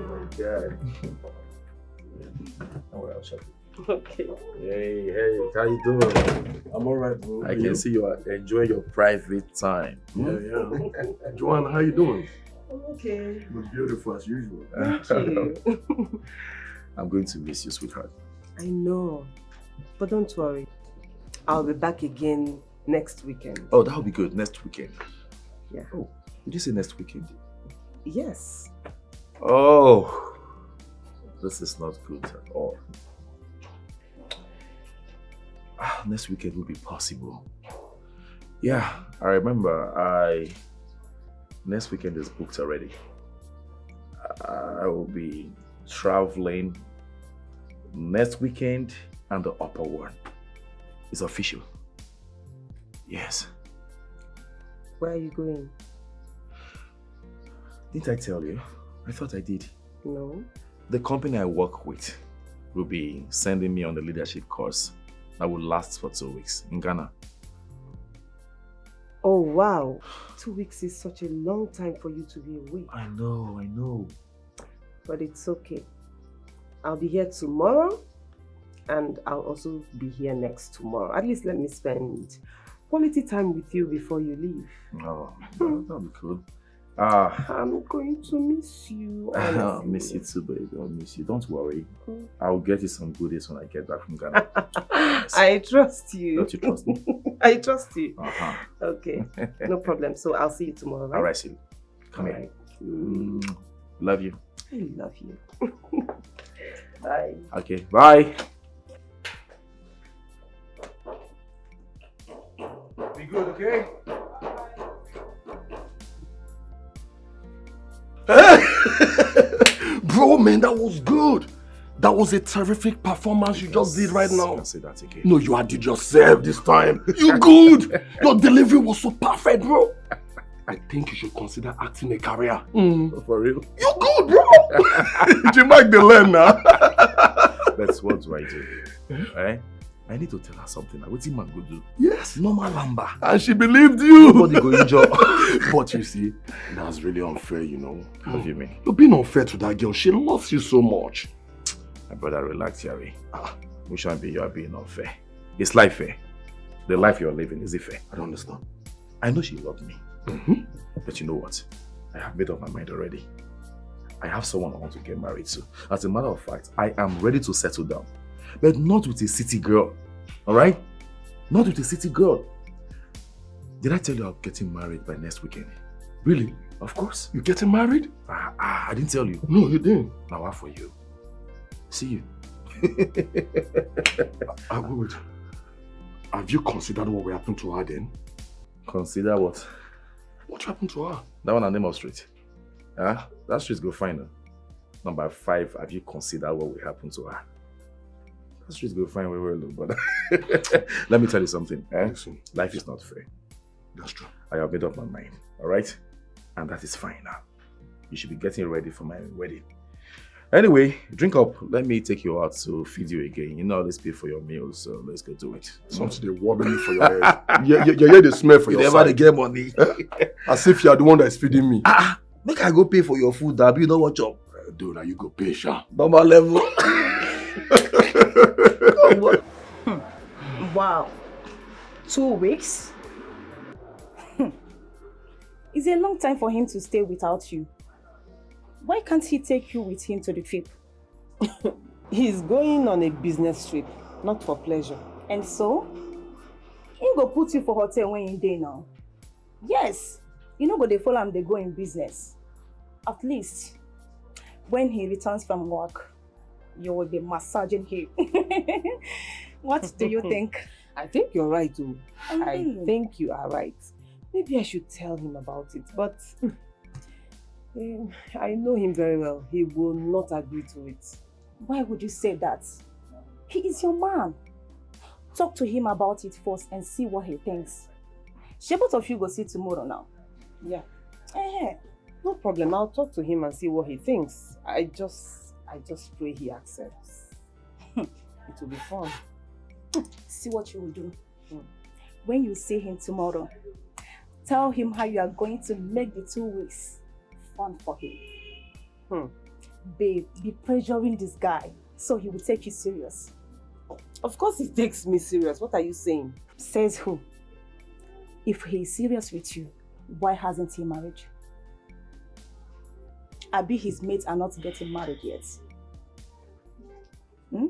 my God. Oh, well, shut up. Okay. Hey, how you doing? I'm alright, bro. I can see you are enjoying your private time. Yeah. Joanne, how you doing? I'm okay. You're beautiful as usual. Thank you. I'm going to miss you, sweetheart. I know. But don't worry. I'll be back again next weekend. Oh, that'll be good. Next weekend. Yeah. Oh, did you say next weekend? Yes. Oh, this is not good at all. Next weekend will be possible. Yeah, I remember next weekend is booked already. I will be traveling next weekend and the upper one. It's official. Yes. Where are you going? Didn't I tell you? I thought I did. No. The company I work with will be sending me on the leadership course that will last for 2 weeks in Ghana. Oh, wow. 2 weeks is such a long time for you to be away. I know. But it's okay. I'll be here tomorrow and I'll also be here next tomorrow. At least let me spend quality time with you before you leave. Oh, that'll be cool. I'm going to miss you. I'll miss you too, baby. I'll miss you. Don't worry. I'll get you some goodies when I get back from Ghana. Yes. I trust you. Don't you trust me? I trust you. Uh-huh. Okay, no problem. So I'll see you tomorrow, right? All right, Silly. Come here. Love you. I love you. Bye. Okay, bye. Be good, okay? Bro, man, that was good. That was a terrific performance you just did right now. Can't say that again. No, you had it yourself this time. You good. Your delivery was so perfect, bro. I think you should consider acting a career. For real? You good, bro. You might be learn now. That's what do I do? Eh? I need to tell her something. What's the man go do? Yes. Normal lamba. And she believed you. Nobody go enjoy. But you see, that's really unfair, you know. What do you mean? You're being unfair to that girl. She loves you so much. My brother, relax, Yari. We shouldn't be you are being unfair. Is life fair? The life you're living, is it fair? I don't understand. I know she loved me. But you know what? I have made up my mind already. I have someone I want to get married to. As a matter of fact, I am ready to settle down. But not with a city girl. Alright? Not with a city girl. Did I tell you I'm getting married by next weekend? Really? Of course. You getting married? I didn't tell you. No, you didn't. Now what for you? See you. Wait. Have you considered what will happen to her then? Consider what? What happened to her? That one, her name of street. That street go find her. Number 5, have you considered what will happen to her? That street go find where we're low, but let me tell you something. Listen. Life is not fair. That's true. I have made up my mind, alright? And that is fine now. You should be getting ready for my wedding. Anyway, drink up. Let me take you out to feed you again. You know I always pay for your meals, so let's go do it. Something they worry me for your head. You hear the smell for your never side. get money. As if you are the one that is feeding me. Make I go pay for your food, Dabi. You know what job? Dude, now you go pay, sha. Normal level. Wow. 2 weeks? It's a long time for him to stay without you. Why can't he take you with him to the trip? He's going on a business trip, not for pleasure. And so? He go put you for hotel when you're there now. Yes. You know, but they follow him, they go in business. At least, when he returns from work, you will be massaging him. What do you think? I think you're right, too. I think you are right. Maybe I should tell him about it, but I know him very well. He will not agree to it. Why would you say that? He is your man. Talk to him about it first and see what he thinks. Shall both of you go see tomorrow now? Yeah. No problem. I'll talk to him and see what he thinks. I just pray he accepts. It will be fun. See what you will do. When you see him tomorrow, tell him how you are going to make the 2 weeks fun for him. babe, be pressuring this guy so he will take you serious. Of course he takes me serious. What are you saying? Says who? If he is serious with you, why hasn't he married you? Abi his mates are not getting married yet. Hmm?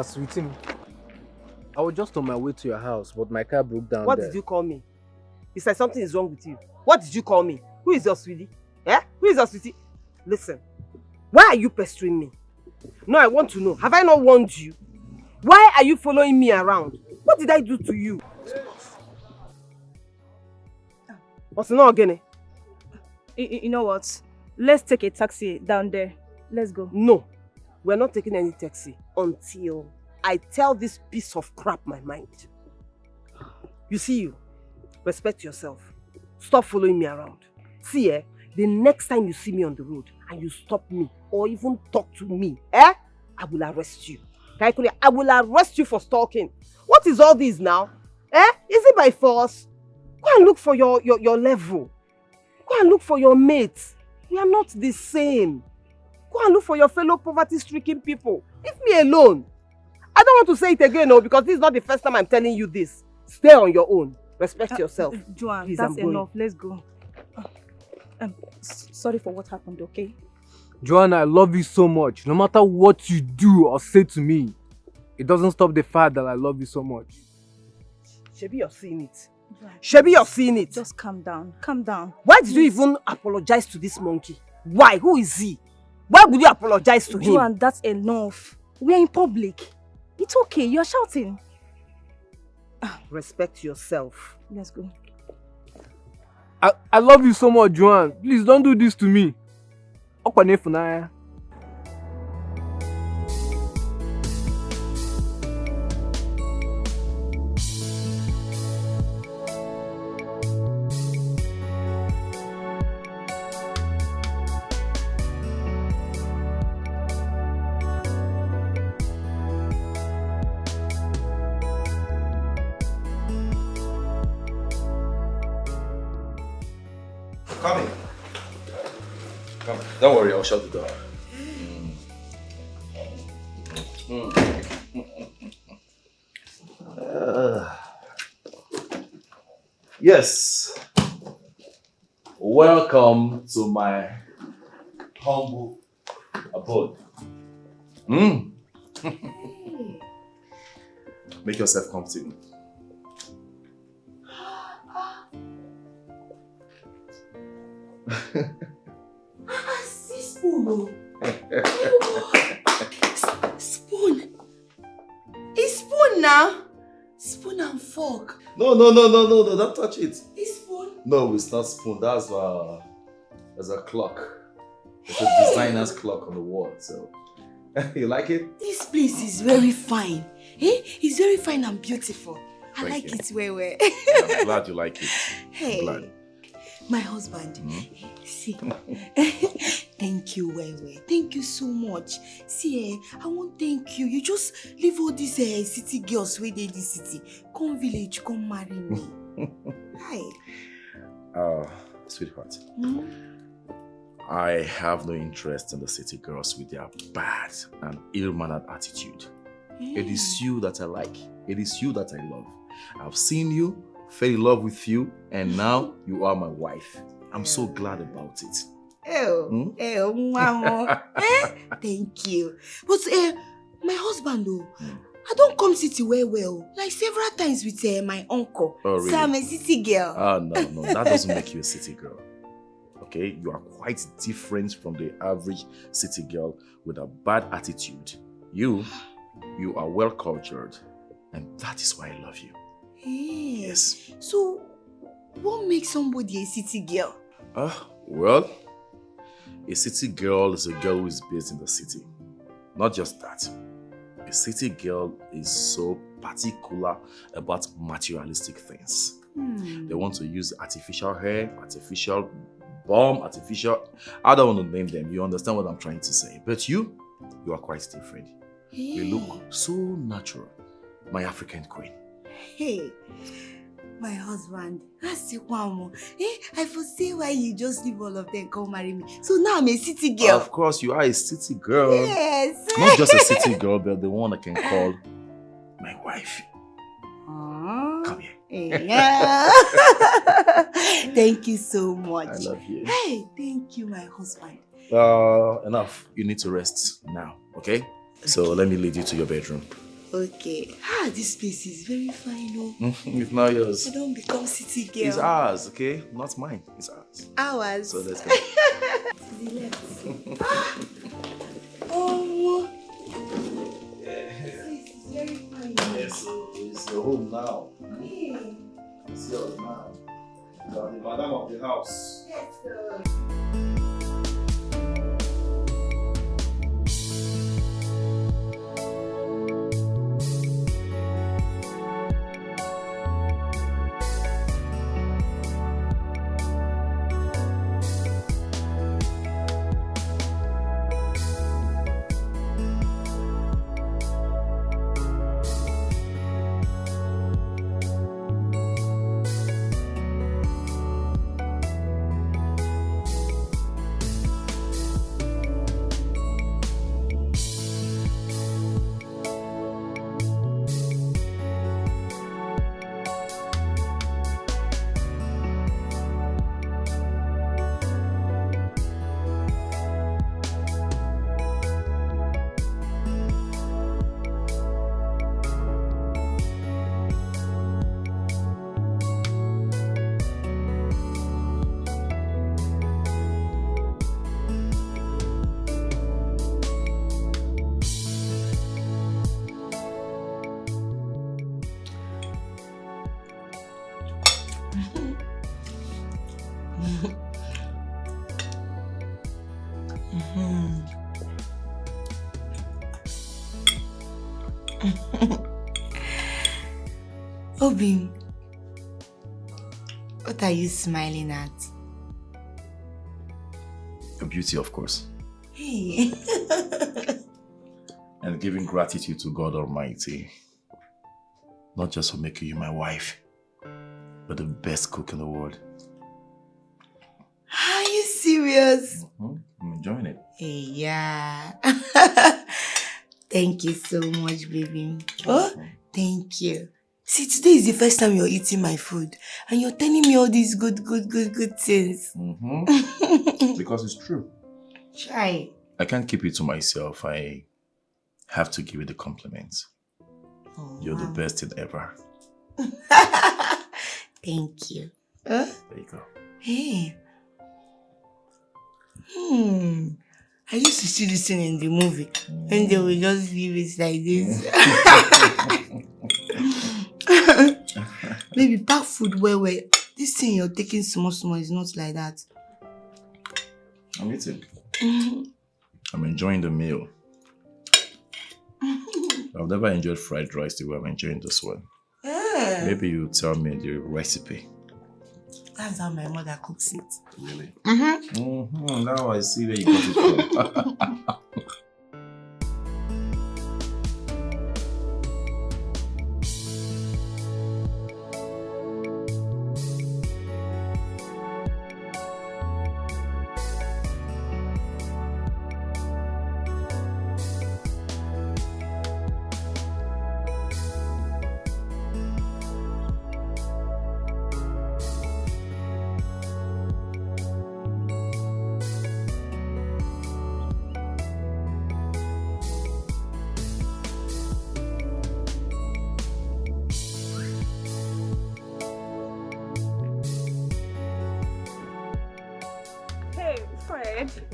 Sweetie, I was just on my way to your house, but my car broke down. What did you call me? You said something is wrong with you. What did you call me? Who is your sweetie? Eh? Who is your sweetie? Listen, why are you pestering me? No, I want to know. Have I not warned you? Why are you following me around? What did I do to you? What's not again? You know what? Let's take a taxi down there. Let's go. No, we're not taking any taxi until I tell this piece of crap my mind. You see you, respect yourself. Stop following me around. See, the next time you see me on the road and you stop me or even talk to me, I will arrest you. I will arrest you for stalking. What is all this now? Is it by force? Go and look for your level. Go and look for your mates. We are not the same. Go and look for your fellow poverty-stricken people. Leave me alone. I don't want to say it again, no, because this is not the first time I'm telling you this. Stay on your own. Respect yourself. Joanne, please, that's enough. Let's go. Sorry for what happened, okay? Joanna, I love you so much. No matter what you do or say to me, it doesn't stop the fact that I love you so much. Shebi, you're seeing it. Shebi, you're seeing it. Just calm down. Calm down. Why did you even apologize to this monkey? Why? Who is he? Why would you apologize to him? Joanne, that's enough. We are in public. It's okay. You're shouting. Respect yourself. Let's go. I love you so much, Joanne. Please don't do this to me. Okwane. Come in. Come. Don't worry, I'll shut the door. Yes. Welcome to my humble abode. Make yourself comfortable. See spoon. Spoon. It's spoon now. Spoon and fork. No, don't touch it. It's spoon. No, it's not spoon. That's a clock. It's a designer's clock on the wall. So, you like it? This place is very fine. It's very fine and beautiful. I Thank like you. it well. I'm glad you like it. Hey, Glad. my husband. See, thank you, well. Thank you so much. See, I want to thank you. You just leave all these city girls where they in the city. Come village, come marry me. Hi. Sweetheart. I have no interest in the city girls with their bad and ill-mannered attitude. It is you that I like. It is you that I love. I've seen you, fell in love with you, and now you are my wife. I'm so glad about it. Mama. Thank you. But my husband, I don't come city well. Like several times with my uncle. Oh, really? So I'm a city girl. No. That doesn't make you a city girl. Okay? You are quite different from the average city girl with a bad attitude. You are well cultured, and that is why I love you. Hey. Yes. So, what makes somebody a city girl? Well, a city girl is a girl who is based in the city. Not just that. A city girl is so particular about materialistic things. They want to use artificial hair, artificial bomb, artificial. I don't want to name them. You understand what I'm trying to say. But you are quite different. You look so natural. My African queen. Hey, my husband. That's the one more. I foresee why you just leave all of them come marry me. So now I'm a city girl. Of course, you are a city girl. Yes. Not just a city girl, but the one I can call my wife. Come here. Yeah. Thank you so much. I love you. Hey, thank you, my husband. Enough. You need to rest now, okay? So let me lead you to your bedroom. Okay. This place is very fine, oh. It's not yours. I don't become city girl. It's ours, okay? Not mine. It's ours. Ours. So let's go. To the left. Oh. This is very fine. Yes, it's your home now. Hey. It's yours now. You are the madam of the house. Yes, sir. Obim, what are you smiling at? Your beauty, of course. Hey. And giving gratitude to God Almighty. Not just for making you my wife, but the best cook in the world. Are you serious? I'm enjoying it. Hey, yeah. Thank you so much, baby. Oh, thank you. See, today is the first time you're eating my food and you're telling me all these good things. Because it's true. Try. I can't keep it to myself. I have to give you the compliments. Oh, You're the best thing ever. Thank you. There you go. Hey. I used to see this thing in the movie and they will just leave it like this. Maybe pack food where this thing you're taking small is not like that. I'm eating. I'm enjoying the meal. I've never enjoyed fried rice the way I'm enjoying this one. Maybe you tell me the recipe. That's how my mother cooks it. Really? Now I see where you got it from.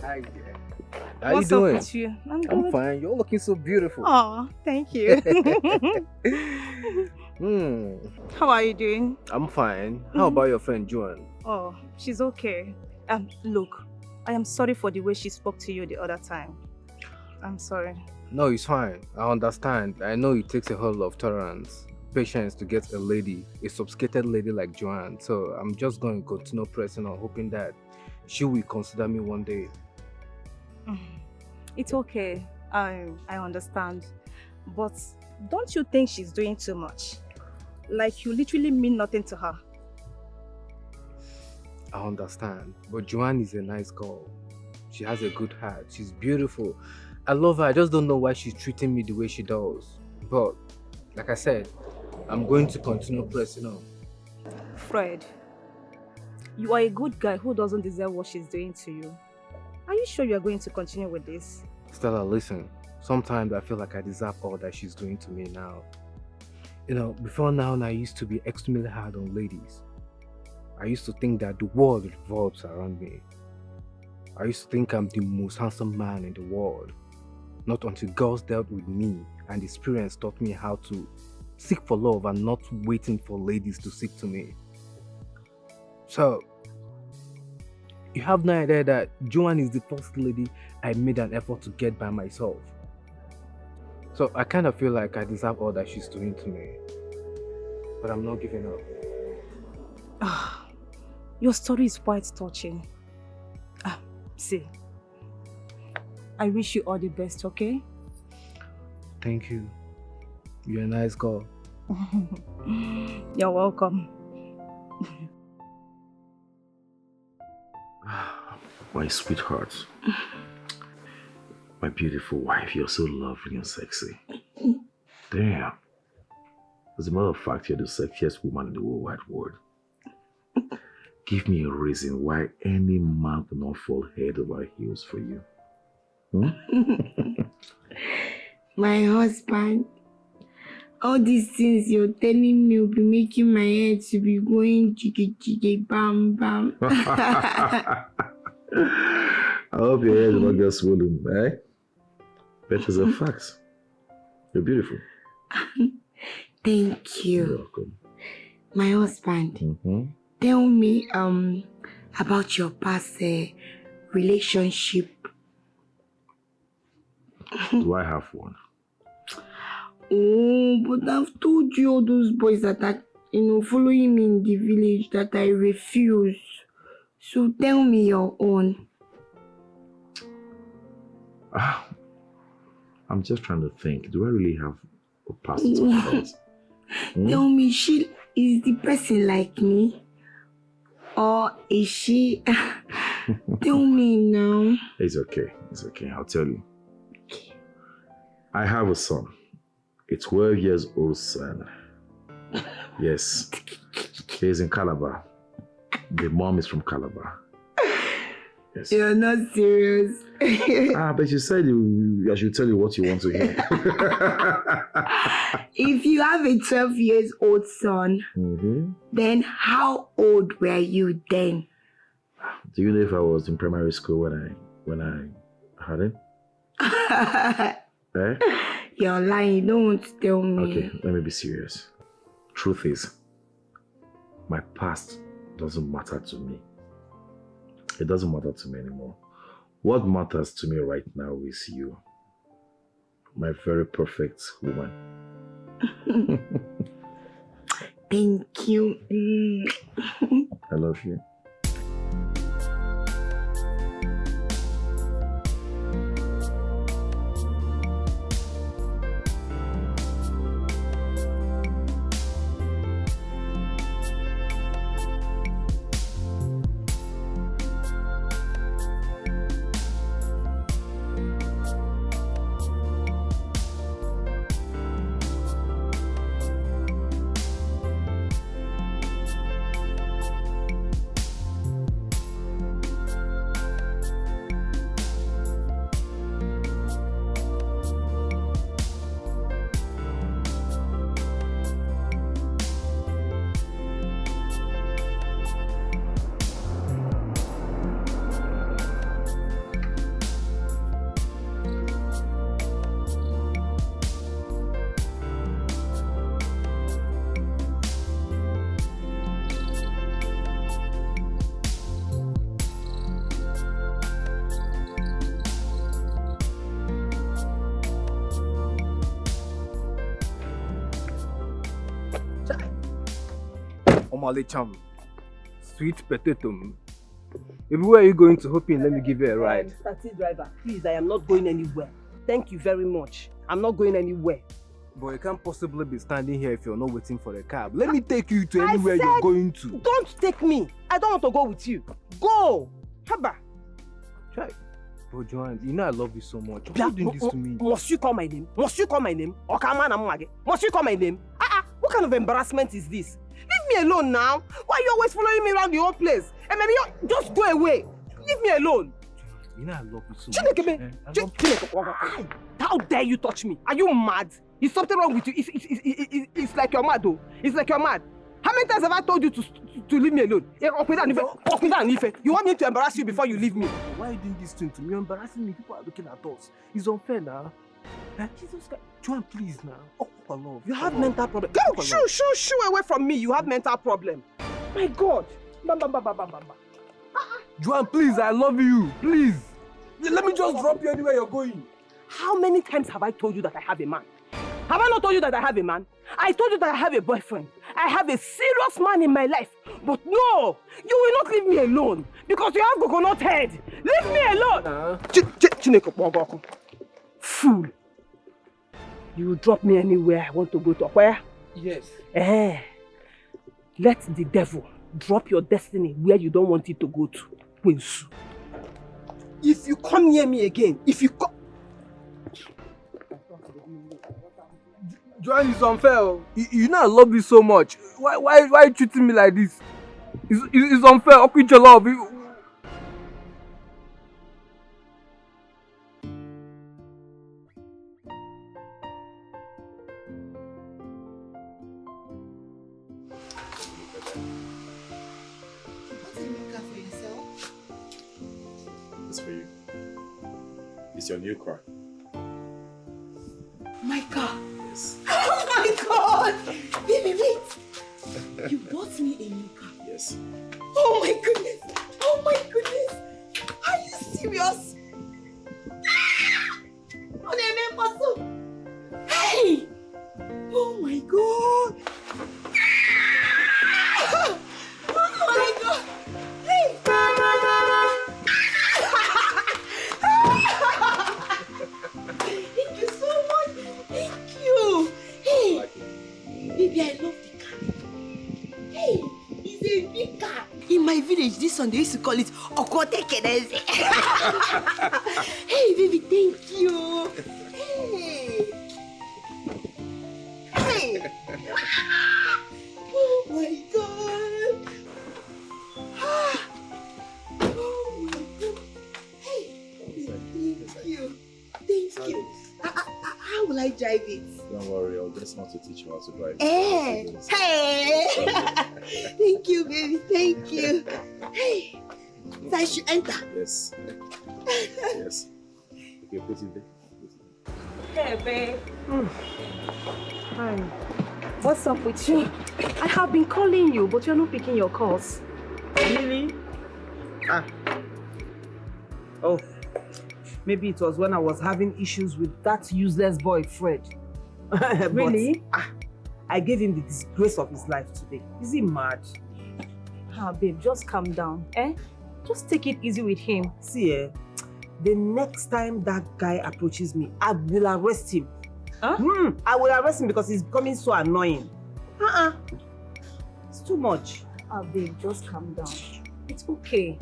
Hi there. How What's you doing? up with you? I'm good. I'm fine. You're looking so beautiful. Oh, thank you. Hmm. How are you doing? I'm fine. How about your friend Joan? Oh, she's okay. Look, I am sorry for the way she spoke to you the other time. I'm sorry. No, it's fine. I understand. I know it takes a whole lot of tolerance, patience to get a sophisticated lady like Joanne. So I'm just going to continue pressing on, hoping that she will consider me one day. It's okay. I understand. But don't you think she's doing too much? Like you literally mean nothing to her. I understand, but Joanne is a nice girl. She has a good heart. She's beautiful. I love her. I just don't know why she's treating me the way she does. But, like I said, I'm going to continue pressing on. Fred, you are a good guy who doesn't deserve what she's doing to you. Are you sure you are going to continue with this? Stella, listen. Sometimes I feel like I deserve all that she's doing to me now. You know, before now, I used to be extremely hard on ladies. I used to think that the world revolves around me. I used to think I'm the most handsome man in the world. Not until girls dealt with me and the experience taught me how to seek for love and not waiting for ladies to seek to me. So, you have no idea that Joanne is the first lady I made an effort to get by myself. So I kind of feel like I deserve all that she's doing to me. But I'm not giving up. Your story is quite touching. See, I wish you all the best, okay? Thank you. You're a nice girl. You're welcome. My sweetheart. My beautiful wife, you're so lovely and sexy. Damn. As a matter of fact, you're the sexiest woman in the whole wide world. Give me a reason why any man will not fall head over heels for you. My husband, all these things you're telling me will be making my head to be going jiggy jiggy bam bam. I hope your head will not get swollen, eh? But it's a fact. You're beautiful. Thank you. You're welcome. My husband, tell me about your past relationship. Do I have one? Oh, but I've told you all those boys that are, following me in the village that I refuse. So tell me your own. I'm just trying to think. Do I really have a past to talk about? Tell me, she is the person like me? Or is she... Tell me now. It's okay. It's okay. I'll tell you. I have a son. A 12 years old son. Yes. He's in Calabar. The mom is from Calabar. Yes. You're not serious. But you said I should tell you what you want to hear. If you have a 12 years old son, then how old were you then? Do you know if I was in primary school when I had him? Eh? You're lying. Don't tell me. Okay, let me be serious. Truth is, my past doesn't matter to me. It doesn't matter to me anymore. What matters to me right now is you. My very perfect woman. Thank you. I love you. Omale cham. Sweet potato. Everywhere are you going to? Hoping let me give you a ride. Taxi driver, please, I am not going anywhere. Thank you very much. I'm not going anywhere. But you can't possibly be standing here if you're not waiting for a cab. Let me take you to anywhere you're going to. Don't take me. I don't want to go with you. Go! Haba. Try. But Joanne, you know I love you so much. Why are you doing this to me? Must you call my name? Must you call my name? Must you call my name? What kind of embarrassment is this? Leave me alone now. Why are you always following me around the whole place? And maybe you just go away. Leave me alone. You know I love you so much. How dare you touch me? Are you mad? Is something wrong with you? It's like you're mad though. It's like you're mad. How many times have I told you to leave me alone? You want me to embarrass you before you leave me? Why are you doing this thing to me? You're embarrassing me. People are looking at us. It's unfair now. Jesus Christ. Joanne, please now. Oh, for love. You have mental problem. Go! Shoo away from me. You have mental problem. My God. Joanne, please, I love you. Please. Let me just drop you anywhere you're going. How many times have I told you that I have a man? Have I not told you that I have a man? I told you that I have a boyfriend. I have a serious man in my life. But no, you will not leave me alone because you have coconut head. Leave me alone. Fool. You will drop me anywhere I want to go to. Where? Yes. Let the devil drop your destiny where you don't want it to go to. Winsu. If you come near me again, Joanne, it's unfair. You know I love you so much. Why are you treating me like this? It's unfair. I'll quit your love. It's for you. It's your new car. My car. Yes. Oh my God! Baby, wait. You bought me a new car. Yes. Oh my goodness! Oh my goodness! Are you serious? Hey! Oh my God! Oh my God! Hey! Thank you so much! Thank you! Hey! Baby, I love the car. Hey! It's a big car. In my village, this one they used to call it Okote Kedeze. Hey, baby, thank you. Hey! Hey! Oh my God! Oh my God! Hey! Thank you. Thank you. How will I drive it? Don't worry, I'll just want to teach you how to drive. Hey! Thank you, baby. Thank you. Hey! So I should enter? Yes. Yes. Okay, put it there. Hey, babe. Hi. What's up with you? I have been calling you, but you're not picking your calls. Really? Oh. Maybe it was when I was having issues with that useless boy, Fred. Really? I gave him the disgrace of his life today. Is he mad? Babe, just calm down, Just take it easy with him. See, the next time that guy approaches me, I will arrest him. Huh? I will arrest him because he's becoming so annoying. It's too much. Babe, just calm down. It's okay.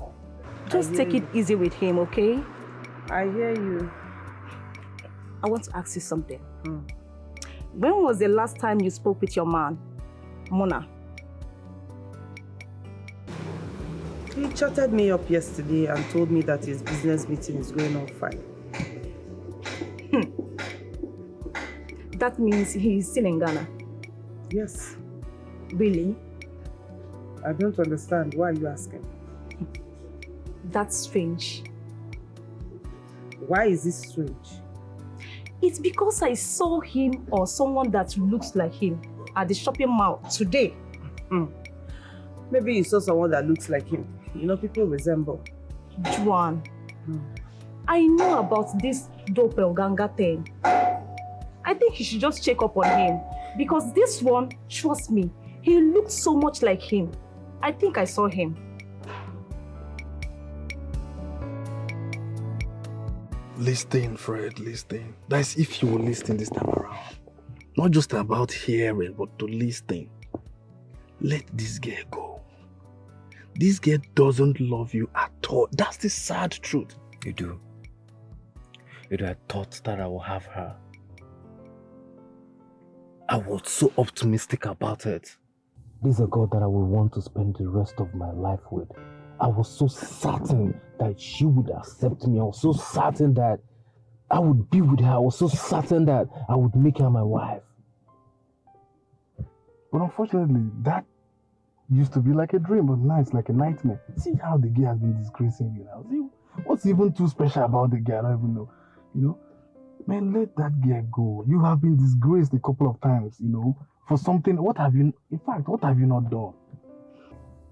Just take it easy with him, okay? I hear you. I want to ask you something. When was the last time you spoke with your man, Mona? He chatted me up yesterday and told me that his business meeting is going on fine. That means he's still in Ghana? Yes. Really? I don't understand. Why are you asking? That's strange. Why is this strange? It's because I saw him or someone that looks like him at the shopping mall today. Maybe you saw someone that looks like him. You know, people resemble. Juan, I know about this doppelganger thing. I think you should just check up on him. Because this one, trust me, he looks so much like him. I think I saw him. Listen, Fred, listen. That's if you will listen this time around. Not just about hearing, but to listen. Let this girl go. This girl doesn't love you at all. That's the sad truth. You do. I thought that I will have her. I was so optimistic about it. This is a girl that I would want to spend the rest of my life with. I was so certain that she would accept me. I was so certain that I would be with her. I was so certain that I would make her my wife. But unfortunately, that used to be like a dream, but now it's like a nightmare. See how the girl has been disgracing you now. See what's even too special about the girl? I don't even know. You know? Man, let that girl go. You have been disgraced a couple of times, you know, for something. What have you not done?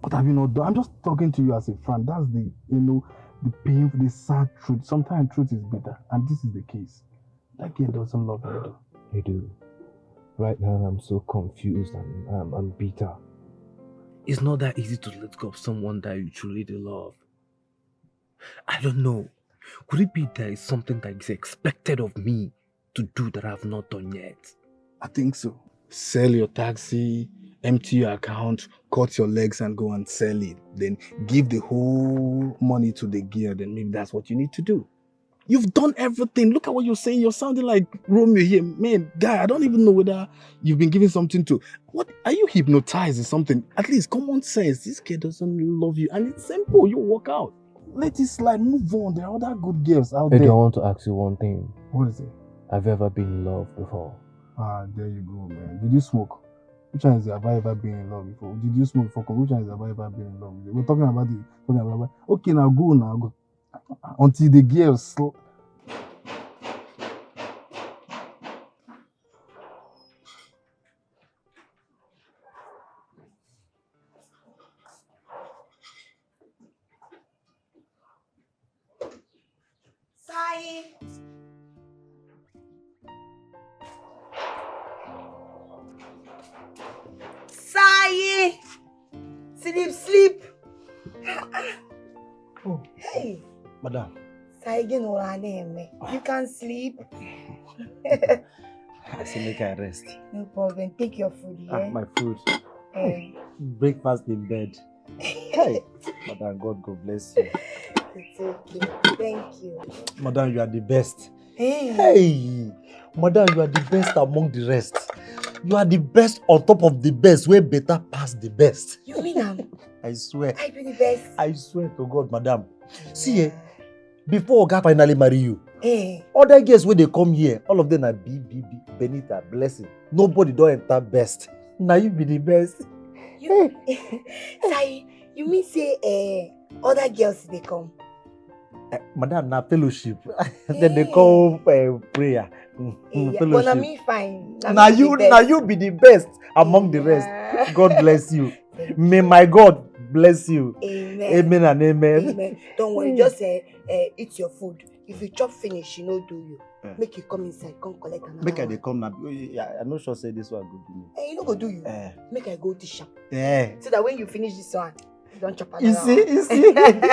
What have you not done? I'm just talking to you as a friend. That's the, the painful, the sad truth. Sometimes truth is bitter, and this is the case. That girl doesn't love you, though. You do. Right now, I'm so confused and I'm bitter. It's not that easy to let go of someone that you truly love. I don't know. Could it be there is something that is expected of me to do that I have not done yet? I think so. Sell your taxi, empty your account, cut your legs and go and sell it. Then give the whole money to the girl. Then maybe that's what you need to do. You've done everything. Look at what you're saying. You're sounding like Romeo here. Man, guy, I don't even know whether you've been giving something to... What? Are you hypnotized or something? At least common sense. This kid doesn't love you. And it's simple. You walk out. Let it slide. Move on. There are other good girls out there. I want to ask you one thing. What is it? Have you ever been in love before? Ah, there you go, man. Did you smoke? Which one is have I ever been in love before? Did you smoke before? Which one is have I ever been in love with? We're talking about it. Okay, now go. Until the girls... Sleep. Oh. Hey. Madam. You can't sleep. I say make I rest. No problem. Take your food, yeah? My food. Hey. Breakfast in bed. Hey. Madam, God bless you. It's okay. Thank you. Madam, you are the best. Hey. Hey. Madam, you are the best among the rest. You are the best on top of the best, way better past the best. You mean I'm? I swear. I be the best. I swear to God, madam. See, before Oga finally marry you, hey. Other girls when they come here, all of them are Benita, blessing. Nobody don't enter best. Now you be the best. You, Sai, you mean say other girls they come? Madam, na fellowship. Then they call prayer. But na me fine. Now you be the best among the rest. God bless you. May my God bless you. Amen. Amen and amen. Amen. Don't worry, just eat your food. If you chop finish, you know do you. Make you come inside, come collect another. Make I come now. I'm not sure say this one good to me. You know go do you. Make I go to shop. So that when you finish this one, you don't chop another. You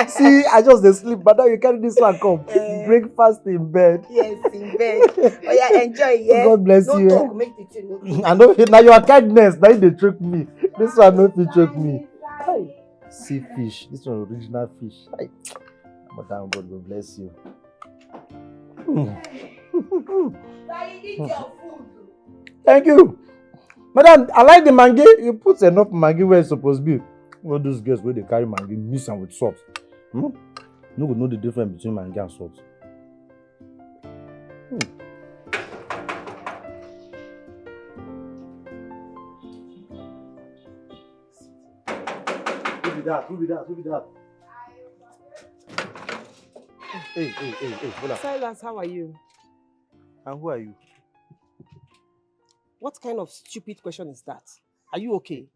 see, I just sleep, but now you carry this one come. Breakfast in bed. Yes, in bed. Oh yeah, enjoy, yeah. God bless you. Don't talk, make the thing. I know now your kindness, now they trick me. This one no fit trick me. See fish, this one original fish. Madam, God will bless you. Thank you. Madam, I like the mangi. You put enough mangi where it's supposed to be. All those girls where they carry mangi, mix them with salt. No go know the difference between mangi and salt. Who be that? Hey, Silas, how are you? And who are you? What kind of stupid question is that? Are you okay?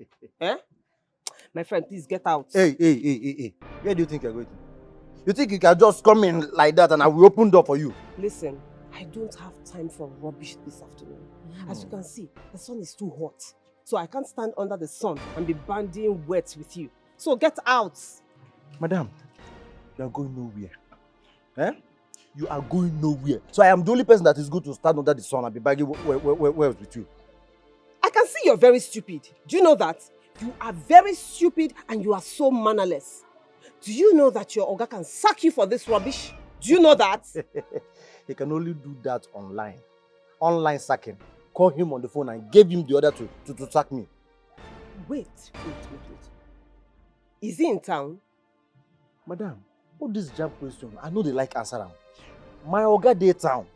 My friend, please get out. Hey. Where do you think you're going to? You think you can just come in like that and I will open door for you? Listen, I don't have time for rubbish this afternoon. As you can see, the sun is too hot. So I can't stand under the sun and be banding wet with you. So get out. Madam, you are going nowhere. you are going nowhere. So I am the only person that is good to stand under the sun and be begging words with you. I can see you're very stupid. Do you know that? You are very stupid and you are so mannerless. Do you know that your Oga can sack you for this rubbish? Do you know that? He can only do that online. Online sacking. Call him on the phone and give him the order to sack me. Wait. Is he in town? Madam, all this jab question, I know they like answer am. My Oga dey town.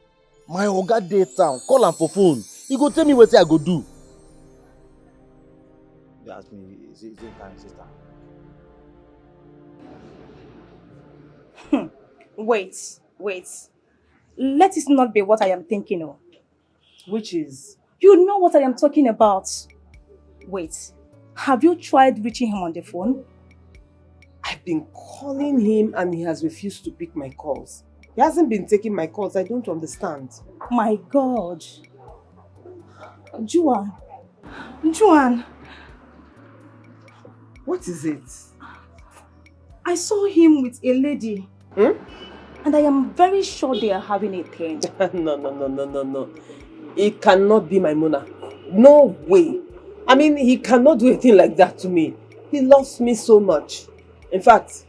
Call am for phone. He go tell me what I go do. They ask me, is it time, sister? Wait. Let it not be what I am thinking of. Which is? You know what I am talking about. Wait, have you tried reaching him on the phone? I've been calling him and he has refused to pick my calls. He hasn't been taking my calls. I don't understand. My God. Juan. What is it? I saw him with a lady. And I am very sure they are having a thing. No. It cannot be my Mona. No way. I mean, he cannot do a thing like that to me. He loves me so much. In fact,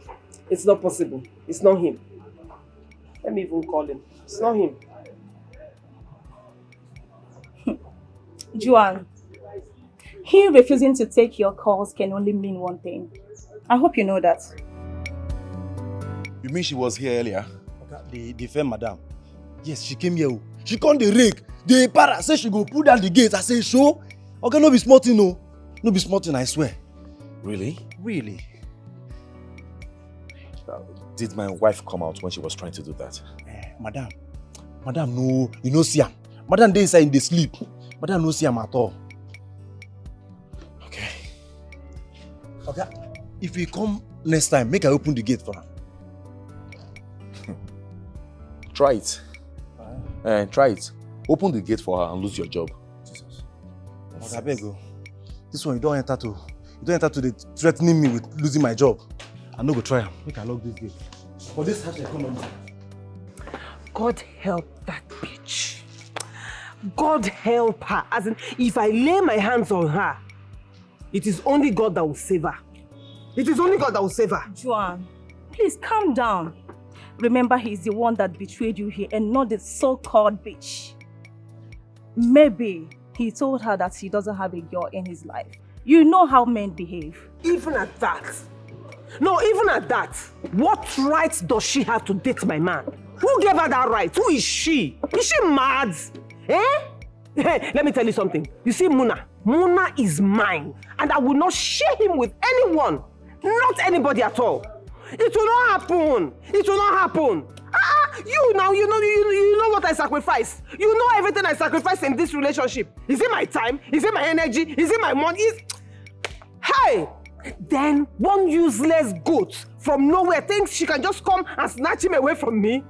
it's not possible. It's not him. Let me even call him. It's not him. Juan, he refusing to take your calls can only mean one thing. I hope you know that. You mean she was here earlier? Okay, the fair madam. Yes, she came here. She come the rake. The para say she go pull down the gate. I say, show. Okay, no be small thing, no. No be small thing, I swear. Really? Really. Did my wife come out when she was trying to do that? Madam, no, you no see am. Madam dey inside in the sleep. Madam no see am at all. Okay. Okay, if we come next time, make I open the gate for her. Try it. Try it. Open the gate for her and lose your job. Jesus. Okay, I beg you. This one you don't enter to the threatening me with losing my job. I no go try am. Make I lock this gate. For this harsh economy. God help that bitch. God help her. As in, if I lay my hands on her, it is only God that will save her. It is only God that will save her. Juan, please calm down. Remember, he's the one that betrayed you here and not the so-called bitch. Maybe he told her that he doesn't have a girl in his life. You know how men behave. Even at that. No, even at that. What right does she have to date my man? Who gave her that right? Who is she? Is she mad? Hey, let me tell you something. You see, Muna is mine. And I will not share him with anyone. Not anybody at all. It will not happen. It will not happen. You now, you know what I sacrifice. You know everything I sacrifice in this relationship. Is it my time? Is it my energy? Is it my money? Hey! Then one useless goat from nowhere thinks she can just come and snatch him away from me.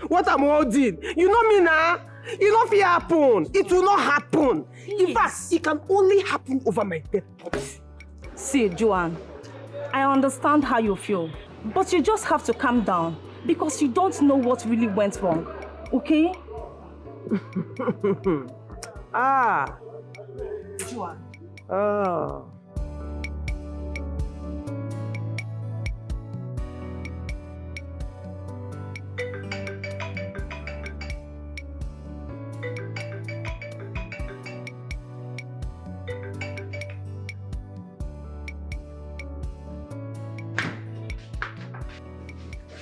What I'm holding. You know me now. It not fit happen. It will not happen. Please. In fact, it can only happen over my dead body. See, Joanne, I understand how you feel, but you just have to calm down because you don't know what really went wrong, okay? Joanne. Oh.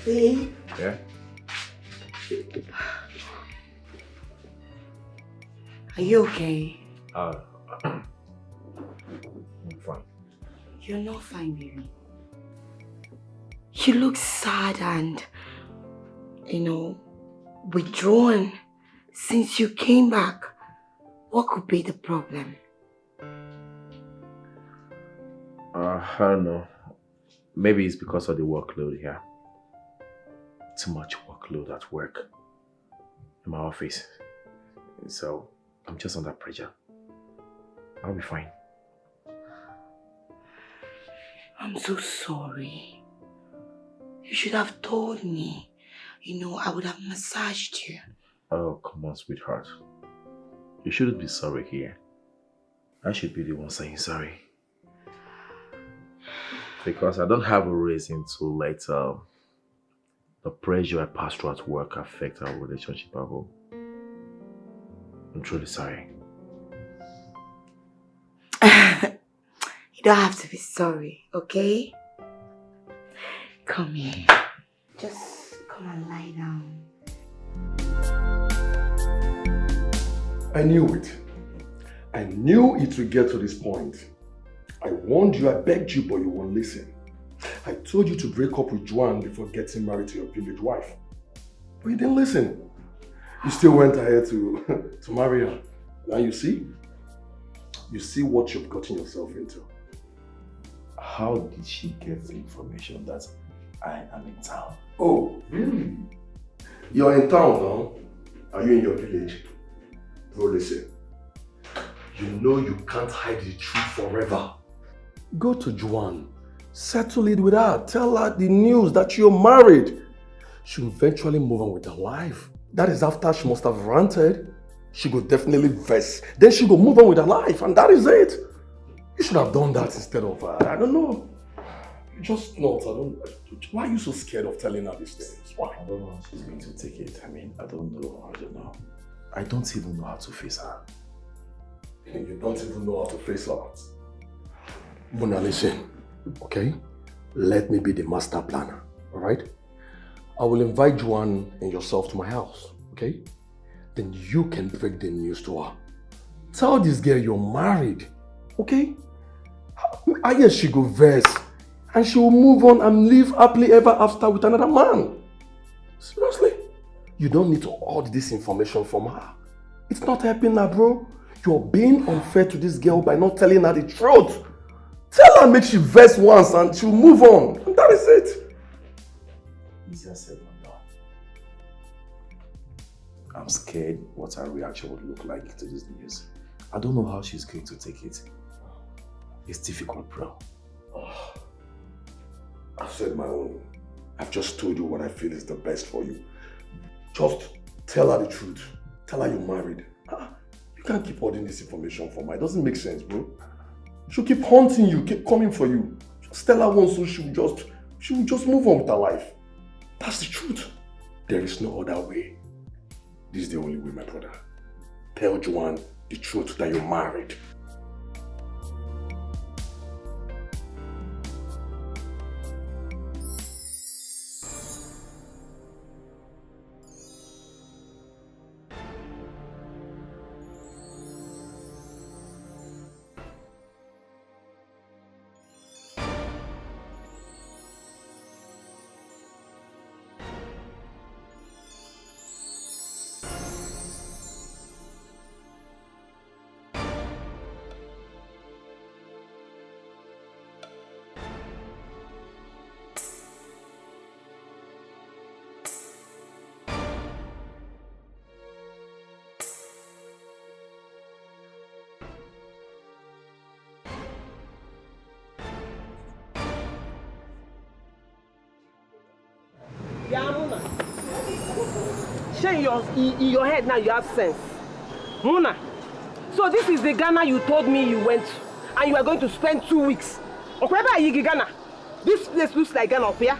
Babe. Yeah? Are you okay? I'm fine. You're not fine, baby. You look sad and, withdrawn since you came back. What could be the problem? I don't know. Maybe it's because of the workload here. Too much workload at work in my office. So I'm just under pressure. I'll be fine. I'm so sorry. You should have told me. I would have massaged you. Oh, come on, sweetheart. You shouldn't be sorry here. I should be the one saying sorry. Because I don't have a reason to let the pressure I pass through at work affect our relationship at home. I'm truly sorry. You don't have to be sorry, okay? Come here. Just come and lie down. I knew it. I knew it would get to this point. I warned you, I begged you, but you won't listen. I told you to break up with Juan before getting married to your village wife. But you didn't listen. You still went ahead to marry her. Now you see what you've gotten yourself into. How did she get the information that I am in town? Oh, really? You're in town now? Are you in your village? Oh, listen. You know you can't hide the truth forever. Go to Juan. Settle it with her. Tell her the news that you're married. She'll eventually move on with her life. That is after she must have ranted. She will definitely vex. Then she will move on with her life, and that is it. You should have done that instead of, I don't know. You just not, why are you so scared of telling her these things? Why? I don't know how she's going to take it. I mean, I don't know. I don't even know how to face her. You don't even know how to face her. Mona, listen, okay? Let me be the master planner, alright? I will invite Juan and yourself to my house, okay? Then you can break the news to her. Tell this girl you're married, okay? I guess she go vex and she will move on and live happily ever after with another man. Seriously? You don't need to hold this information from her. It's not helping her, bro. You're being unfair to this girl by not telling her the truth. Tell her make she vex once and she'll move on. And that is it. Easier said than done. I'm scared what her reaction would look like to this news. I don't know how she's going to take it. It's difficult, bro. Oh, I've said my own. I've just told you what I feel is the best for you. Just tell her the truth. Tell her you're married. You can't keep holding this information from her. It doesn't make sense, bro. She'll keep haunting you, keep coming for you. Just tell her once so she will just move on with her life. That's the truth. There is no other way. This is the only way, my brother. Tell Juan the truth that you're married. In your head now you have sense. Muna, so this is the Ghana you told me you went to, and you are going to spend 2 weeks. Okay, Ghana. This place looks like Ghana up here.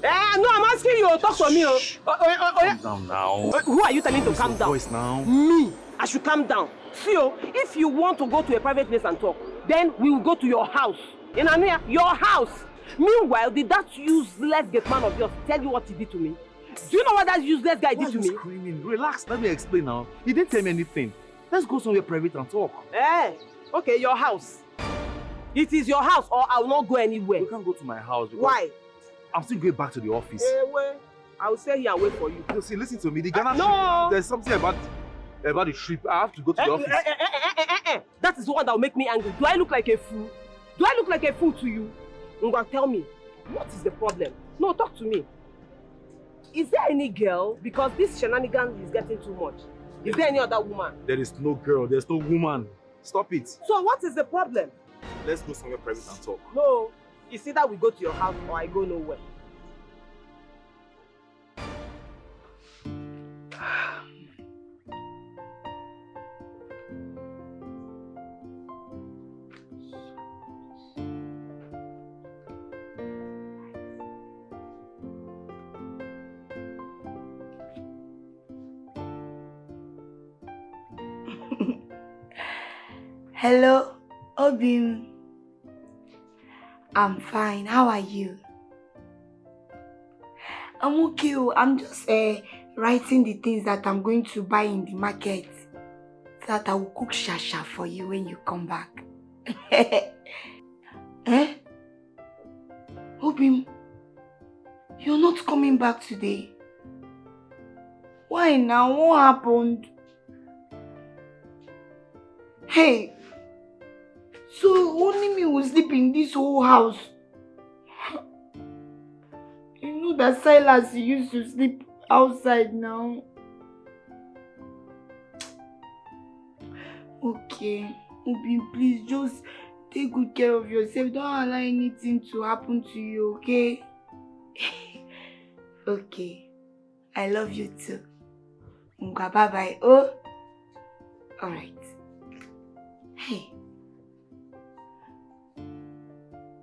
No, I'm asking you. Talk to me. Calm down now. Who are you telling to calm down? Voice now. Me. I should calm down. See, if you want to go to a private place and talk, then we will go to your house. In Ania, your house. Meanwhile, did that useless gate man of yours tell you what he did to me? Do you know what that useless guy did to me? Screaming? Relax, let me explain now. He didn't tell me anything. Let's go somewhere private and talk. Okay, your house. It is your house or I will not go anywhere. You can't go to my house. Why? I'm still going back to the office. I will stay here and wait for you. No, see, listen to me. The Ghana no. There's something about the trip. I have to go to the office. That is the one that will make me angry. Do I look like a fool? Do I look like a fool to you? Ngwa, tell me, what is the problem? No, talk to me. Is there any girl? Because this shenanigans is getting too much. Is there any other woman? There is no girl. There's no woman. Stop it. So what is the problem? Let's go somewhere private and talk. No. It's either we go to your house or I go nowhere. Hello, Obim. I'm fine. How are you? I'm okay. I'm just writing the things that I'm going to buy in the market so that I will cook shasha for you when you come back. Eh? Obim, you're not coming back today. Why now? What happened? Hey, so only me will sleep in this whole house. You know that Silas used to sleep outside now. Okay, Obim, please just take good care of yourself. Don't allow anything to happen to you, okay? Okay, I love you too. Bye bye. Oh, alright. Hey,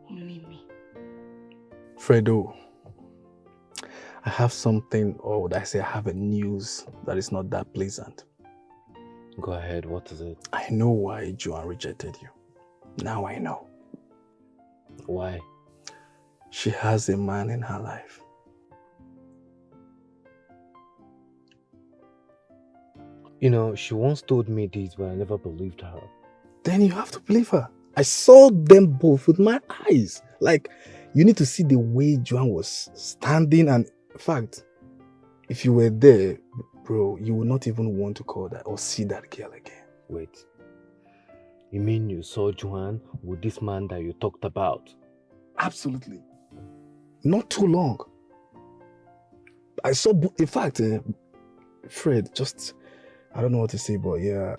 only me. Fredo, I have something, or would I say I have a news that is not that pleasant. Go ahead, what is it? I know why Joanne rejected you. Now I know. Why? She has a man in her life. You know, she once told me this, but I never believed her. Then you have to believe her. I saw them both with my eyes. Like, you need to see the way Joanne was standing, and in fact, if you were there, bro, you would not even want to call that or see that girl again. Wait. You mean you saw Joanne with this man that you talked about? Absolutely. Not too long. I saw, in fact, Fred, just, I don't know what to say, but yeah,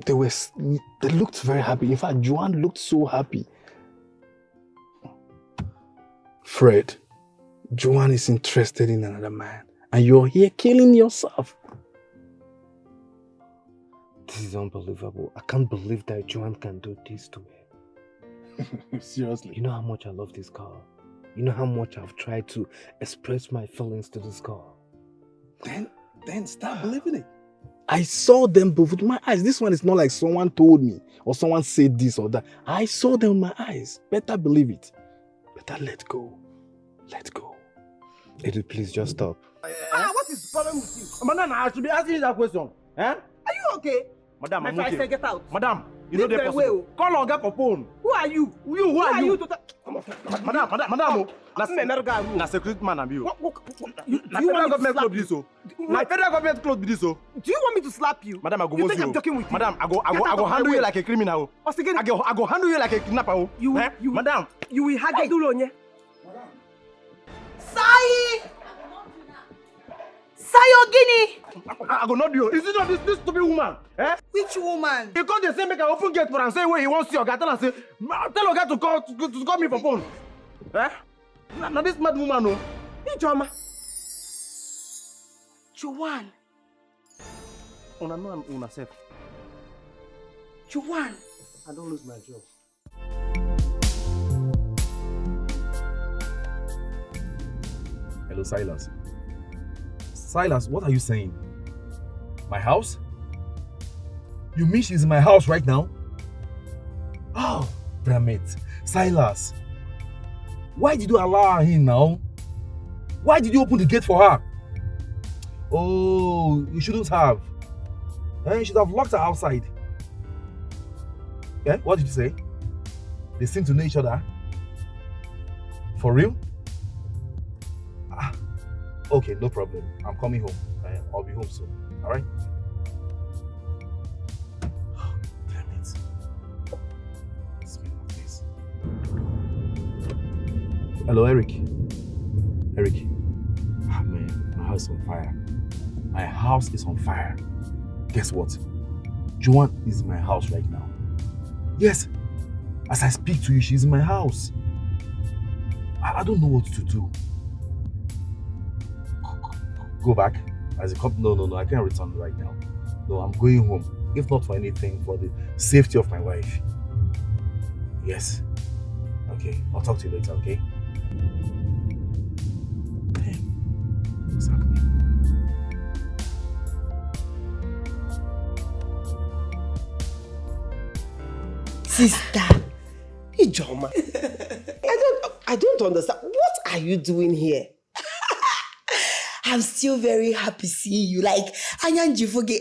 they looked very happy. In fact, Joanne looked so happy. Fred, Joanne is interested in another man, and you're here killing yourself. This is unbelievable. I can't believe that Joanne can do this to me. Seriously. You know how much I love this girl. You know how much I've tried to express my feelings to this girl. Then start believing it. I saw them both with my eyes. This one is not like someone told me or someone said this or that. I saw them with my eyes. Better believe it. Better let go. Let go. Edu, please just stop. What is the problem with you? Madam, I should be asking you that question. Eh? Are you okay? Madam, I'm My okay. friend, get out. Madam, you know Leave they're them way, possible. Call on for phone. Who are you? Who are you? to Madam, na secret man am you. Na federal government clothes this so. Na federal government clothes this so. Do you want me to slap you? Madam, I go You boss think you. I'm joking with you? Madam, I go Get out of handle my you way. like a criminal. I go handle you like a kidnapper. Madam. You will hug you on Sai! Sayogini! I go not do you. Is it not this stupid woman? Eh? Which woman? You come they say make an open gate for and say where he wants you. Tell her say tell her to call me for phone. Eh? Now this mad woman no. Hey, Joma. Joanne. Una know I'm una self. Joanne. I don't lose my job. Hello, Silas. Silas, what are you saying? My house? You mean she's in my house right now? Oh, damn it. Silas, why did you allow her in now? Why did you open the gate for her? Oh, you shouldn't have. You should have locked her outside. Yeah, what did you say? They seem to know each other. For real? Okay, no problem. I'm coming home. I'll be home soon. Alright? Oh, damn it. Speaking of this. Hello, Eric. Eric. Ah, man, my house is on fire. My house is on fire. Guess what? Joanne is in my house right now. Yes. As I speak to you, she's in my house. I don't know what to do. Go back as a cop. No, I can't return right now. No, I'm going home. If not for anything, for the safety of my wife. Yes. Okay, I'll talk to you later, okay? Damn. What's happening? Sister. Ijoma. I don't understand. What are you doing here? I'm still very happy seeing you. Like, Anyanjifoge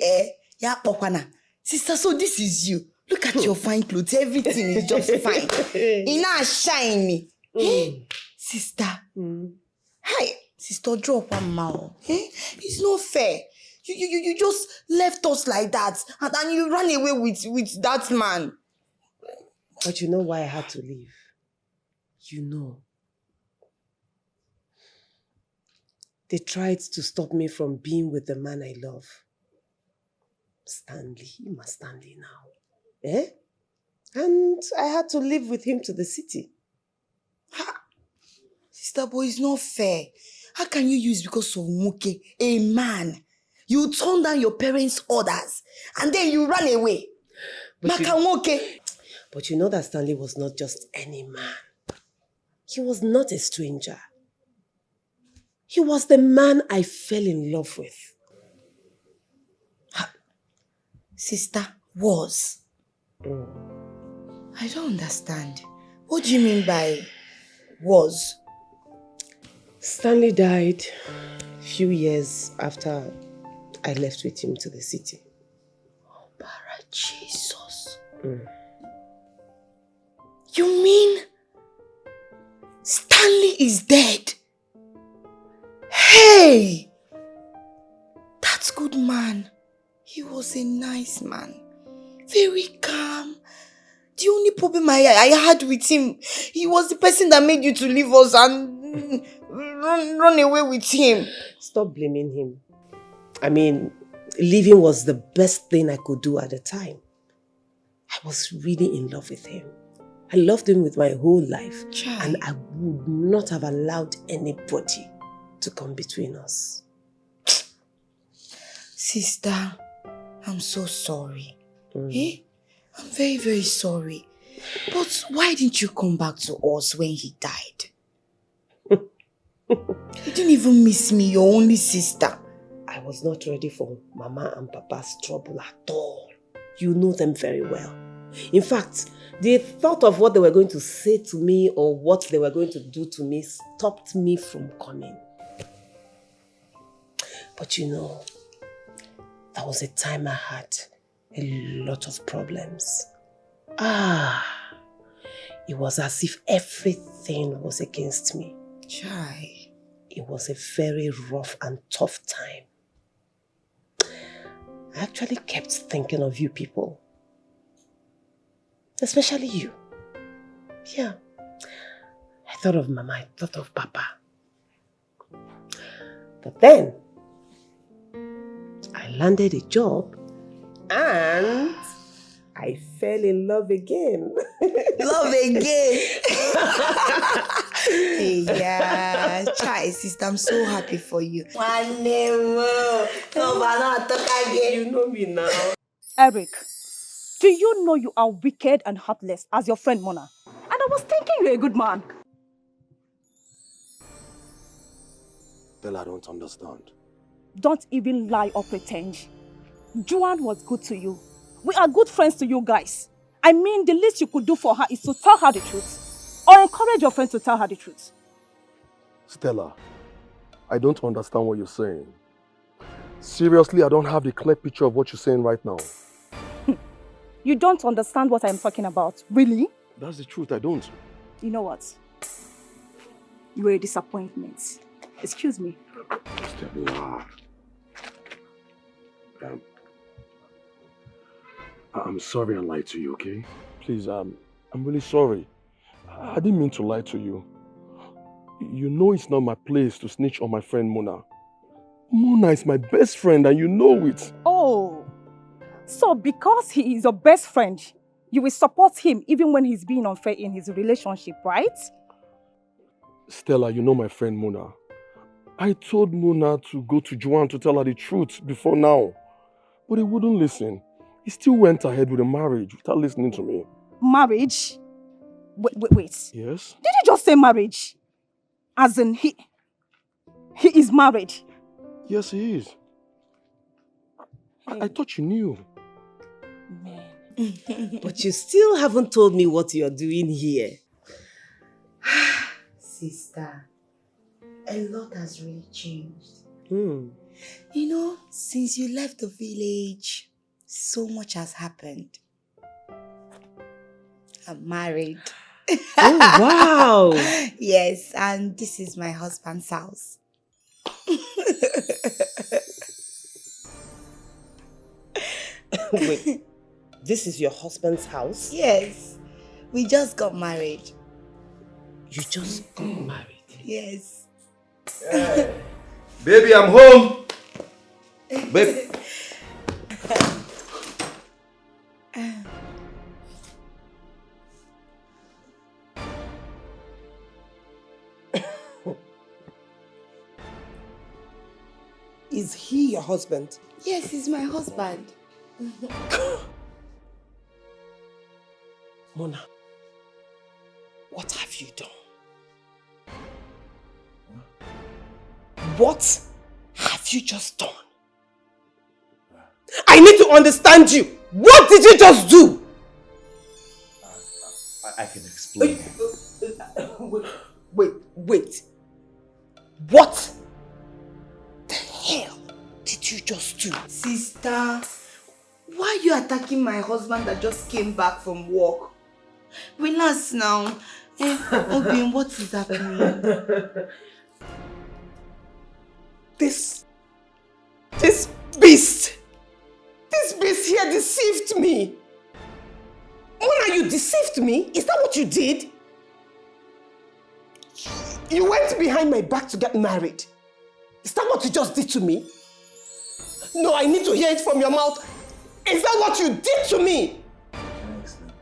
ya pokwana. Sister, so this is you. Look at your fine clothes. Everything is just fine. Ina shine me. Sister. Hi. Sister, drop one mouth. It's not fair. You just left us like that. And then you ran away with that man. But you know why I had to leave? You know. They tried to stop me from being with the man I love. Stanley. You must Stanley now. And I had to live with him to the city. Sister boy, it's not fair. How can you use because of Muke, a man? You turned down your parents' orders and then you ran away. But you know that Stanley was not just any man. He was not a stranger. He was the man I fell in love with. Sister, was? I don't understand. What do you mean by was? Stanley died a few years after I left with him to the city. Oh, para Jesus. You mean Stanley is dead? Hey! That's good man. He was a nice man. Very calm. The only problem I had with him, he was the person that made you to leave us and run away with him. Stop blaming him. I mean, leaving was the best thing I could do at the time. I was really in love with him. I loved him with my whole life. And I would not have allowed anybody to come between us. Sister, I'm so sorry. I'm very, very sorry. But why didn't you come back to us when he died? You didn't even miss me, your only sister. I was not ready for Mama and Papa's trouble at all. You know them very well. In fact, the thought of what they were going to say to me or what they were going to do to me stopped me from coming. But you know, there was a time I had a lot of problems. It was as if everything was against me. Chai. It was a very rough and tough time. I actually kept thinking of you people. Especially you. Yeah. I thought of Mama, I thought of Papa. But then, I landed a job and I fell in love again. Love again? Yeah, Chai, sister, I'm so happy for you. You know me now. Eric, do you know you are wicked and heartless as your friend Mona? And I was thinking you're a good man. Well, I don't understand. Don't even lie or pretend. Joanne was good to you. We are good friends to you guys. I mean, the least you could do for her is to tell her the truth. Or encourage your friend to tell her the truth. Stella, I don't understand what you're saying. Seriously, I don't have the clear picture of what you're saying right now. You don't understand what I'm talking about, really? That's the truth, I don't. You know what? You were a disappointment. Excuse me. Stella. I'm sorry I lied to you, okay? Please, I'm really sorry. I didn't mean to lie to you. You know it's not my place to snitch on my friend Mona. Mona is my best friend and you know it. Oh, so because he is your best friend, you will support him even when he's being unfair in his relationship, right? Stella, you know my friend Mona. I told Mona to go to Joanne to tell her the truth before now. But he wouldn't listen. He still went ahead with the marriage without listening to me. Marriage? Wait. Yes? Did you just say marriage? As in he is married? Yes, he is. I thought you knew. Man, But you still haven't told me what you're doing here. Sister, a lot has really changed. Hmm. You know, since you left the village, so much has happened. I'm married. Oh, wow! Yes, and this is my husband's house. Wait, this is your husband's house? Yes, we just got married. You just got married? Yes. Baby, I'm home. Babe. Is he your husband? Yes, he's my husband. Mona, what have you done? What have you just done? I need to understand you. What did you just do? I can explain. Wait. What the hell did you just do? Sister, why are you attacking my husband that just came back from work? Relax now. Obin, what is happening? This beast here deceived me. Mona, you deceived me? Is that what you did? You went behind my back to get married. Is that what you just did to me? No, I need to hear it from your mouth. Is that what you did to me? Can I explain?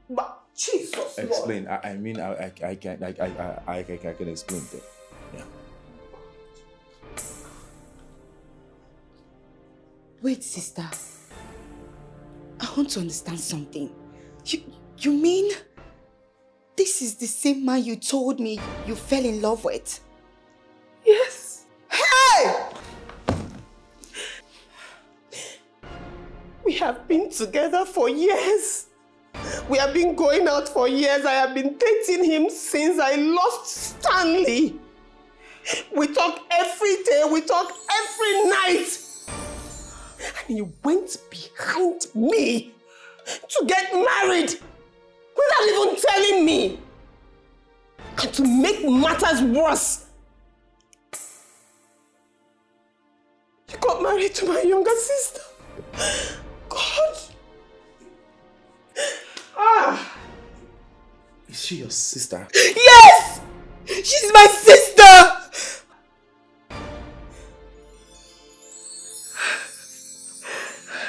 But Jesus, Explain. Lord. I mean, I can explain that. Yeah. Wait, sister. I want to understand something. You mean this is the same man you told me you fell in love with? Yes. Hey! We have been together for years. We have been going out for years. I have been dating him since I lost Stanley. We talk every day. We talk every night. And you went behind me to get married without even telling me. And to make matters worse, you got married to my younger sister. God. Is she your sister? Yes! She's my sister!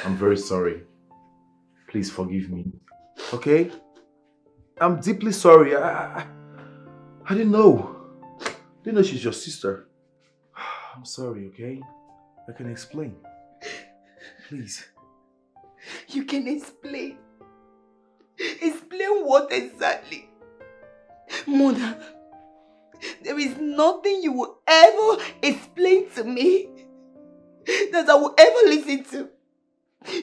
I'm very sorry. Please forgive me. Okay? I'm deeply sorry. I didn't know. Didn't know she's your sister. I'm sorry, okay? I can explain. Please. You can explain. Explain what exactly? Mona, there is nothing you will ever explain to me that I will ever listen to.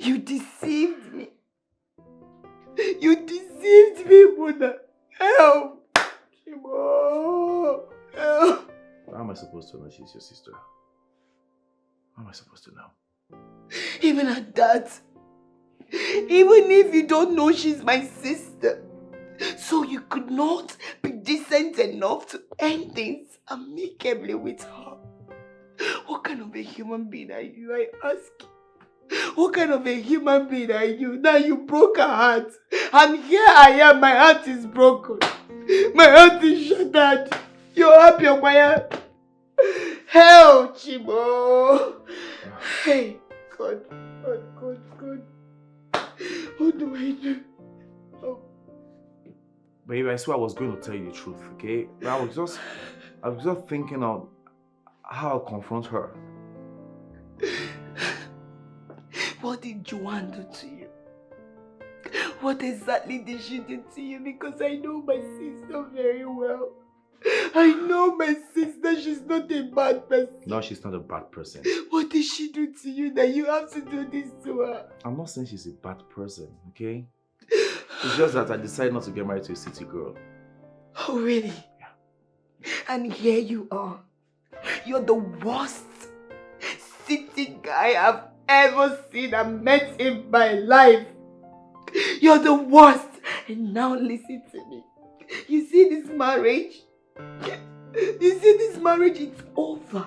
You deceived me. You deceived me, Mona. Help! Shimo. Help! How am I supposed to know she's your sister? How am I supposed to know? Even at that, even if you don't know she's my sister, so you could not be decent enough to end things amicably with her. What kind of a human being are you, I ask you? What kind of a human being are you? Now you broke her heart. And here I am, my heart is broken. My heart is shattered. You're happy on my heart. Hell, Chibo. Hey, God. What do I do? Oh. Babe, I swear I was going to tell you the truth, okay? I was just thinking of how I'll confront her. What did Joanne do to you? What exactly did she do to you? Because I know my sister very well. I know my sister, she's not a bad person. No, she's not a bad person. What did she do to you that you have to do this to her? I'm not saying she's a bad person, okay? It's just that I decided not to get married to a city girl. Oh, really? Yeah. And here you are. You're the worst city guy I've ever seen and met in my life. You're the worst. And now listen to me. You see this marriage? It's over.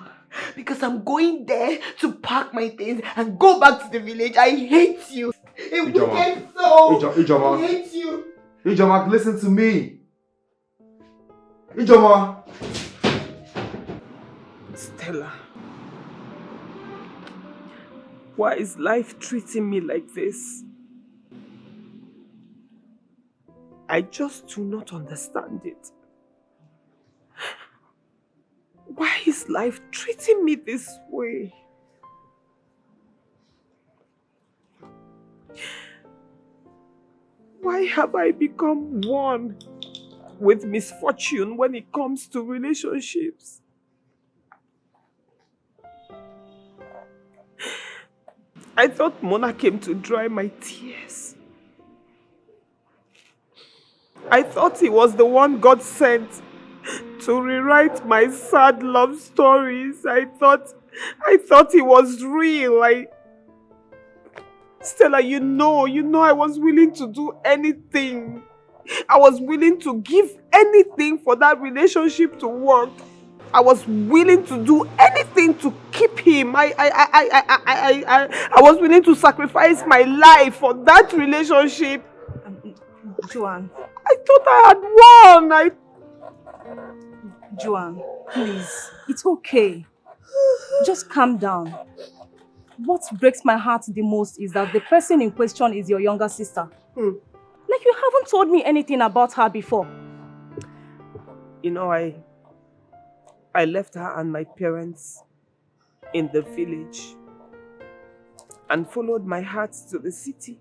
Because I'm going there to pack my things and go back to the village. I hate you. A wicked soul. Ijoma. I hate you. Ijoma, listen to me. Ijoma. Stella. Why is life treating me like this? I just do not understand it. Why is life treating me this way? Why have I become one with misfortune when it comes to relationships? I thought Mona came to dry my tears. I thought he was the one God sent to rewrite my sad love stories. I thought he was real. Stella, you know I was willing to do anything. I was willing to give anything for that relationship to work. I was willing to do anything to keep him. I was willing to sacrifice my life for that relationship. Joanne. I thought I had won. Joanne, please. It's okay. Just calm down. What breaks my heart the most is that the person in question is your younger sister. Like you haven't told me anything about her before. You know, I left her and my parents in the village and followed my heart to the city.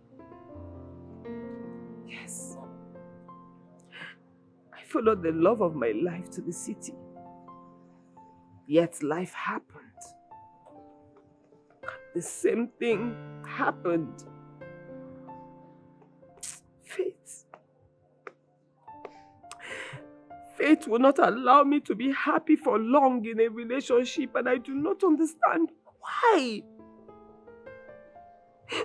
Yes. I followed the love of my life to the city. Yet life happened. The same thing happened. Fate will not allow me to be happy for long in a relationship, and I do not understand why.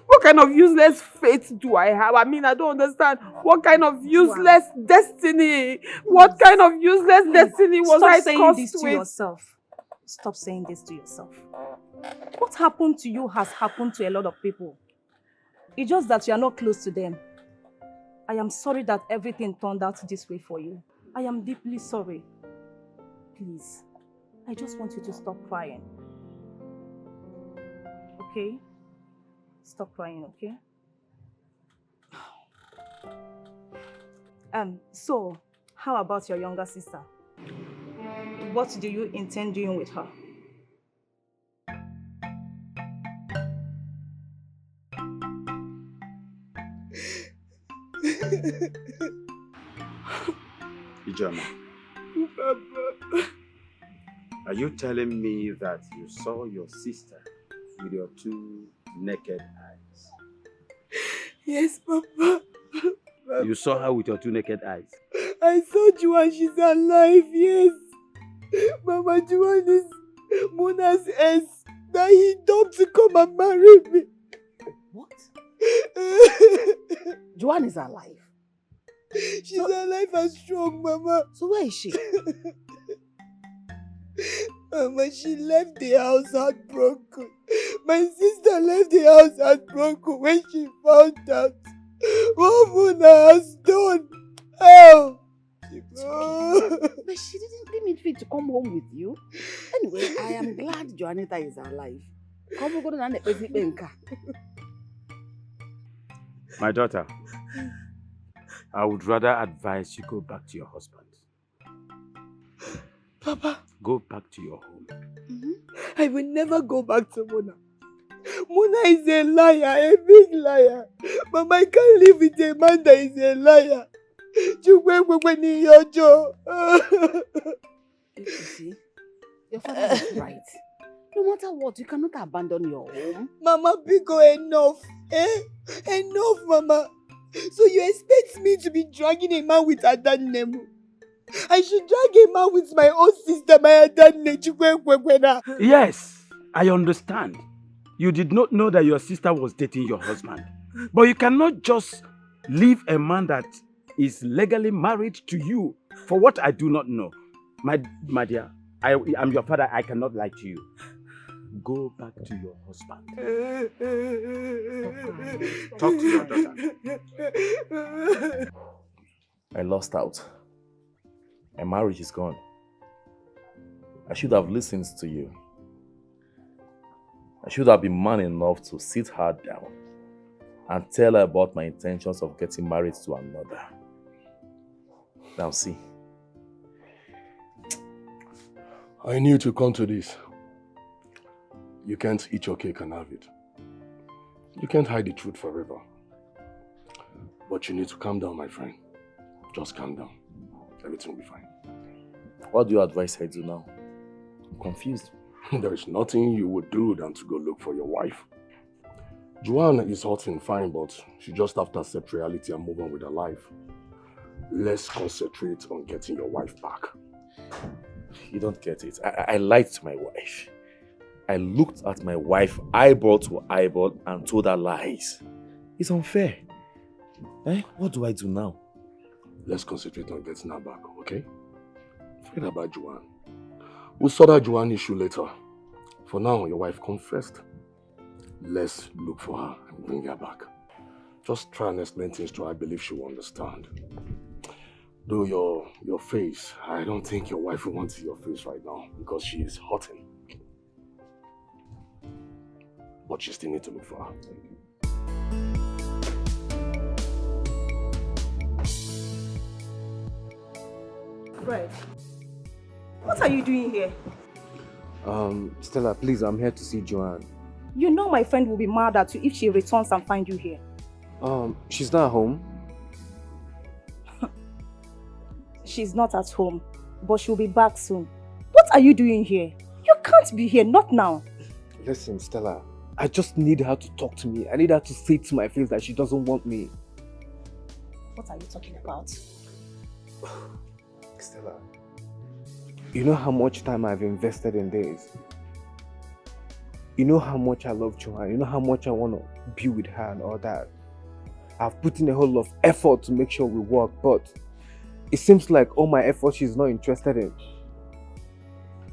What kind of useless fate do I have? I mean, I don't understand. What kind of useless destiny? What kind of useless destiny was I cursed with? Stop saying this to yourself. Stop saying this to yourself. What happened to you has happened to a lot of people. It's just that you are not close to them. I am sorry that everything turned out this way for you. I am deeply sorry. Please, I just want you to stop crying. Okay? Stop crying, okay? So, how about your younger sister? What do you intend doing with her? Ijoma, Papa. are you telling me that you saw your sister with your two naked eyes? Yes, Papa. You saw her with your two naked eyes? I saw Joanne, she's alive, yes. Mama, Joanne is Mona's ex that he dumped to come and marry me. What? Joanne is alive? She's alive and strong, Mama. So where is she? Mama, she left the house heartbroken. My sister left the house heartbroken when she found out what Mona has done. Oh! But she didn't mean fit to come home with you. Anyway, I am glad Joanita is alive. Come go to My daughter, I would rather advise you go back to your husband. Papa. Go back to your home. I will never go back to Mona. Mona is a liar, a big liar. Mama, I can't live with a man that is a liar. You see, your father is right. No matter what, you cannot abandon your home. Mama, Bcos, enough. Enough, Mama. So you expect me to be dragging a man with a dad name? I should drag a man with my own sister, my dad name. Yes, I understand. You did not know that your sister was dating your husband. But you cannot just leave a man that is legally married to you for what I do not know. My dear, I'm your father. I cannot lie to you. Go back to your husband. Talk to your daughter. I lost out. My marriage is gone. I should have listened to you. I should have been man enough to sit her down and tell her about my intentions of getting married to another. Now see. I knew to come to this. You can't eat your cake and have it. You can't hide the truth forever. But you need to calm down, my friend. Just calm down. Everything will be fine. What do you advise I do now? I'm confused. There is nothing you would do than to go look for your wife. Joanne is hurting fine, but she just have to accept reality and move on with her life. Let's concentrate on getting your wife back. You don't get it. I lied to my wife. I looked at my wife eyeball to eyeball and told her lies. It's unfair. What do I do now? Let's concentrate on getting her back, okay? Forget about Joanne. We'll sort out Joanne's issue later. For now, your wife comes first. Let's look for her and bring her back. Just try and explain things to her. I believe she will understand. Though your face, I don't think your wife will want to see your face right now because she is hurting. But you still need to look for her. Fred, what are you doing here? Stella, please, I'm here to see Joanne. You know my friend will be mad at you if she returns and finds you here. She's not home. She's not at home, but she'll be back soon. What are you doing here? You can't be here, not now. Listen, Stella, I just need her to talk to me. I need her to say to my face that she doesn't want me. What are you talking about? Stella, you know how much time I've invested in this. You know how much I love Joanne. You know how much I want to be with her and all that. I've put in a whole lot of effort to make sure we work, but it seems like all my effort she's not interested in.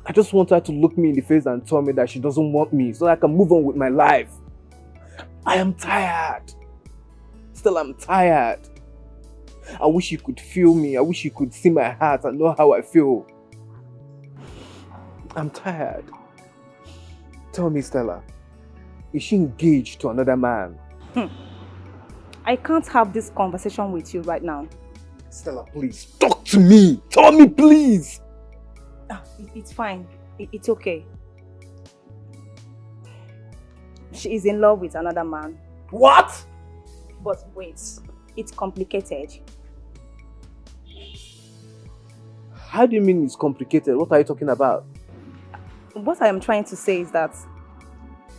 I just want her to look me in the face and tell me that she doesn't want me so I can move on with my life. I am tired. Still, I'm tired. I wish you could feel me. I wish you could see my heart and know how I feel. I'm tired. Tell me, Stella, is she engaged to another man? I can't have this conversation with you right now. Stella, please, talk to me. Tell me, please. It's fine. It's okay. She is in love with another man. What? But wait, it's complicated. How do you mean it's complicated? What are you talking about? What I am trying to say is that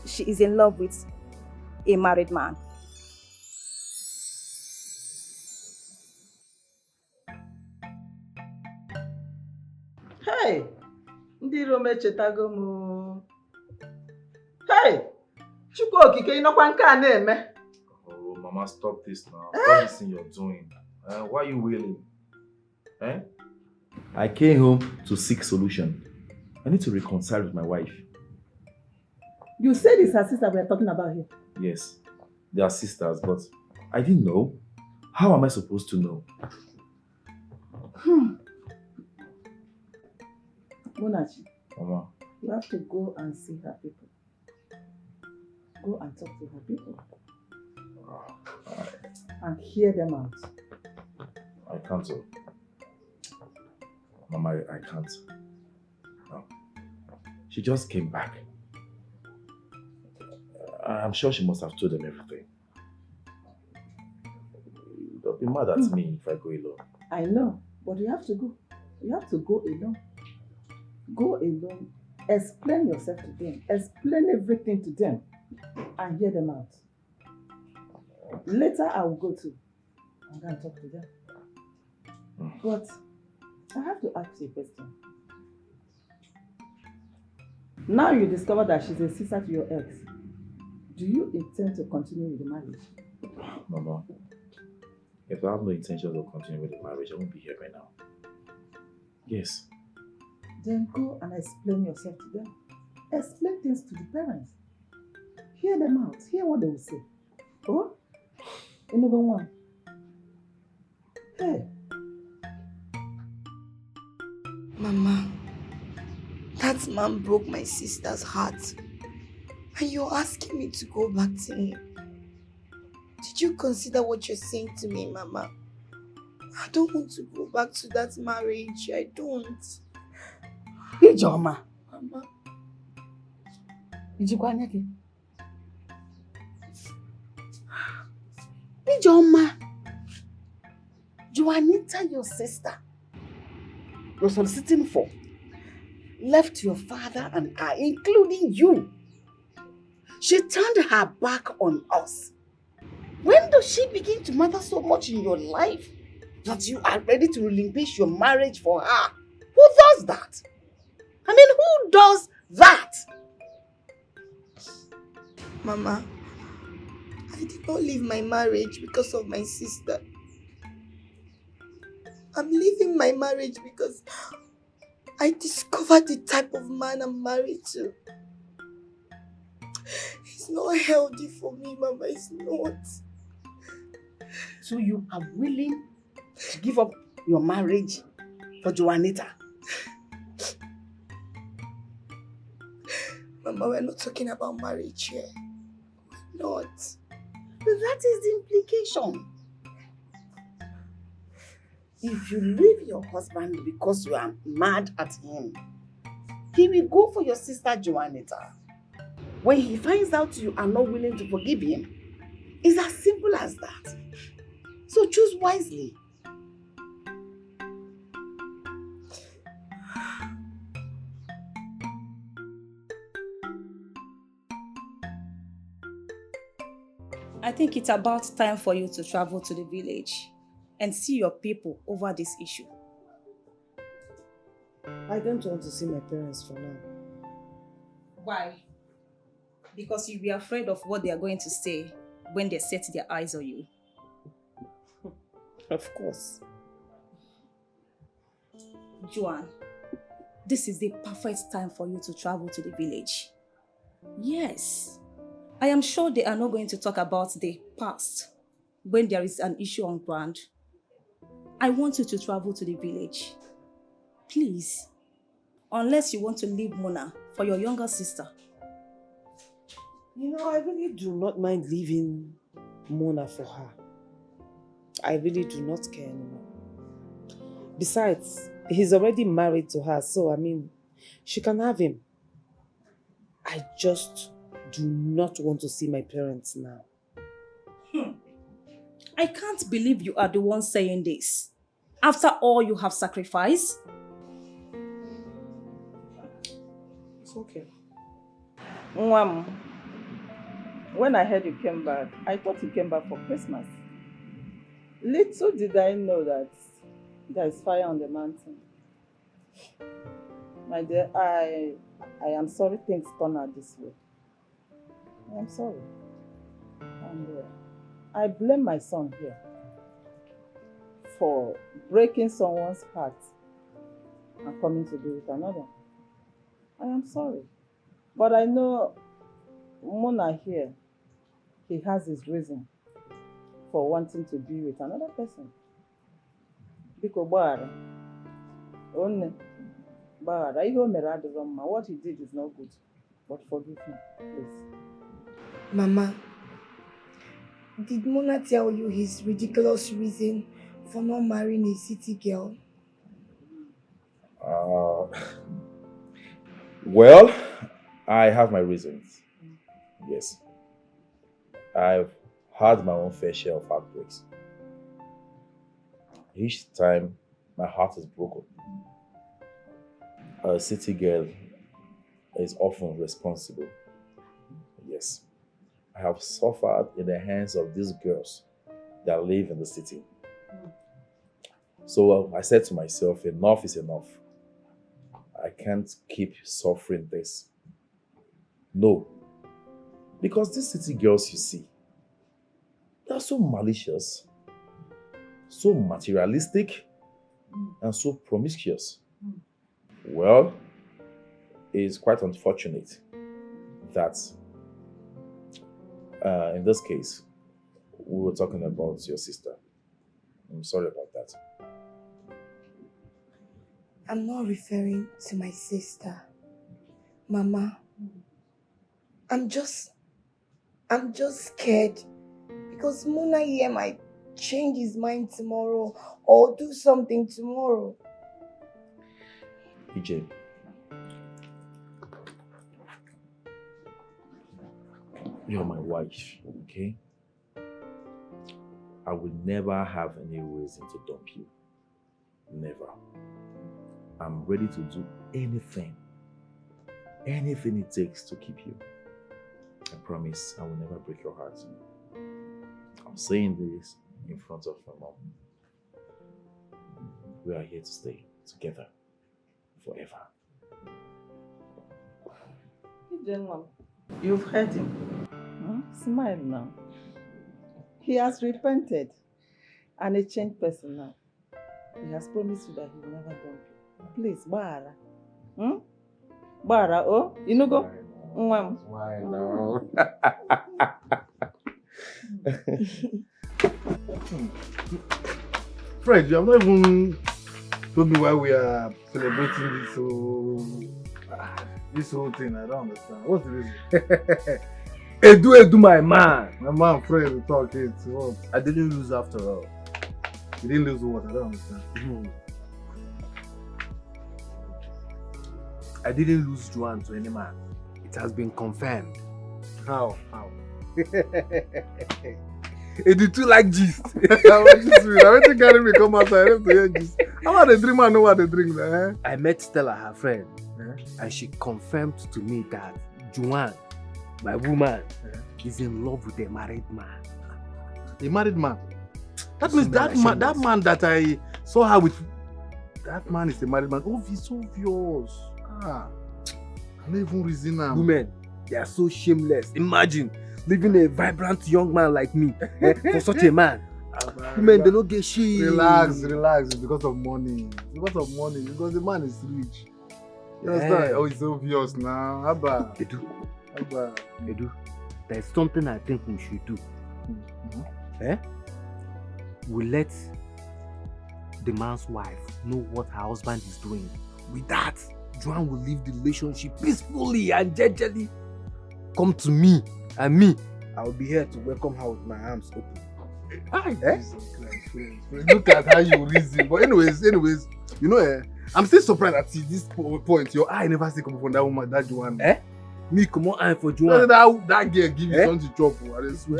she is in love with a married man. Hey! Ndị Rome echetago m. Hey! Chukwu okike ịnọkwa nke a na-eme. Oh, Mama, stop this now. What is you're doing? Why are you wailing? I came home to seek solution. I need to reconcile with my wife. You said it's her sister we are talking about here. Yes, they are sisters, but I didn't know. How am I supposed to know? Munachi, Mama. you have to go and see her people. Go and talk to her people. And hear them out. I can't. Mama, I can't. No. She just came back. I'm sure she must have told them everything. They'll be mad at me if I go alone. I know, but you have to go. You have to go alone. Go alone. Explain yourself to them. Explain everything to them and hear them out. Later, I will go too. I'm going to talk to them. But I have to ask you a question. Now you discover that she's a sister to your ex. Do you intend to continue with the marriage? Mama, if I have no intention of continuing with the marriage, I won't be here right now. Yes. Then go and explain yourself to them. Explain things to the parents. Hear them out. Hear what they will say. Oh? Another one. Hey. Mama, that man broke my sister's heart. And you're asking me to go back to him. Did you consider what you're saying to me, Mama? I don't want to go back to that marriage. I don't. Ijoma. Mama. Ijoma. Ijoma. Juanita, your sister, you're soliciting for, left your father and I, including you. She turned her back on us. When does she begin to matter so much in your life that you are ready to relinquish your marriage for her? Who does that? I mean, who does that? Mama, I did not leave my marriage because of my sister. I'm leaving my marriage because I discovered the type of man I'm married to. It's not healthy for me, Mama. It's not. So you are willing to give up your marriage for Juanita? Mama, we're not talking about marriage here. We're not. But that is the implication. If you leave your husband because you are mad at him, he will go for your sister Juanita. When he finds out you are not willing to forgive him, it's as simple as that. So choose wisely. I think it's about time for you to travel to the village and see your people over this issue. I don't want to see my parents for now. Why? Because you'll be afraid of what they are going to say when they set their eyes on you. Of course. Joan, this is the perfect time for you to travel to the village. Yes. I am sure they are not going to talk about the past when there is an issue on ground. I want you to travel to the village. Please. Unless you want to leave Mona for your younger sister. You know, I really do not mind leaving Mona for her. I really do not care anymore. Besides, he's already married to her, so I mean, she can have him. I just do not want to see my parents now. I can't believe you are the one saying this. After all you have sacrificed. It's okay. Mwam, when I heard you came back, I thought you came back for Christmas. Little did I know that there is fire on the mountain. My dear, I am sorry things turned out this way. I am sorry. And I blame my son here for breaking someone's heart and coming to be with another. I am sorry. But I know Mona here, he has his reason for wanting to be with another person. Biko Bara. Only Bara. What he did is not good. But forgive him, please. Mama, did Mona tell you his ridiculous reason for not marrying a city girl? Well, I have my reasons. Yes. I've had my own fair share of heartbreaks. Each time my heart is broken. A city girl is often responsible. Yes. I have suffered in the hands of these girls that live in the city. So I said to myself, enough is enough. I can't keep suffering this. No. Because these city girls you see, they are so malicious, so materialistic, and so promiscuous. Well, it's quite unfortunate that in this case, we were talking about your sister. I'm sorry about that. I'm not referring to my sister. Mama, I'm just scared because Muna here might change his mind tomorrow or do something tomorrow. EJ, you're my wife, okay? I will never have any reason to dump you. Never. I'm ready to do anything it takes to keep you. I promise I will never break your heart. I'm saying this in front of my mom. We are here to stay together forever. You've heard him. Smile now. He has repented and a changed person now. He has promised you that he will never dump you. Please, Bara. Bara, oh, you know go? Why now? Fred, you have not even told me why we are celebrating this whole thing. I don't understand. What's the reason? Edu, my man. My man, Fred, will talk it. What? I didn't lose after all. You didn't lose what? I don't understand. I didn't lose Joanne to any man. It has been confirmed. How? Edu too like gist. I want to carry me come outside. I have to hear gist. How about the drink man know what they drink there? I met Stella, her friend, and she confirmed to me that Joanne, my woman, is in love with a married man. A married man? That means that man that I saw her with, that man is a married man. Oh, it's obvious. I don't even reason now. Women, they are so shameless. Imagine leaving a vibrant young man like me for such a man. Women, they don't get shit. Relax. It's because of money. Because the man is rich. You understand? Oh, it's obvious now. Abba. Edu, there's something I think we should do. We let the man's wife know what her husband is doing. With that, Joanne will leave the relationship peacefully and gingerly. Come to me, and me, I will be here to welcome her with my arms open. Look at how you reason. But anyways, you know, I'm still surprised at this point. Your eye never see come from that woman, that Joanne. Me come on eye for Joanne. That girl give you something to chop.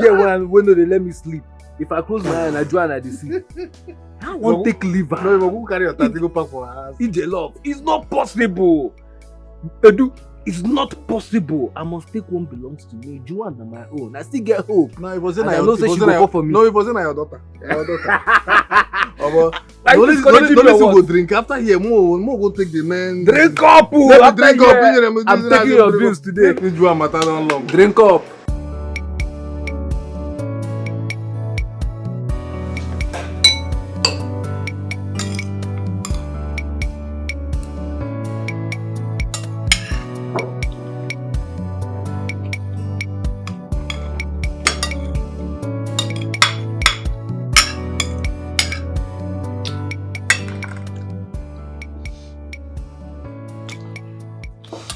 Yeah, when they let me sleep. If I close my eye and I Joanne at the sleep, I won't take liver. No, but who carry your tattoo go pack for her house? EJ love, it's not possible. Edu, it's not possible. I must take one belongs to me. Joanne on my own. I still get hope. No, it wasn't your daughter. No, it wasn't your daughter. Your daughter. Like don't go drink after here. More go take the men. Drink up, drink up. I'm taking your bills today. Drink up.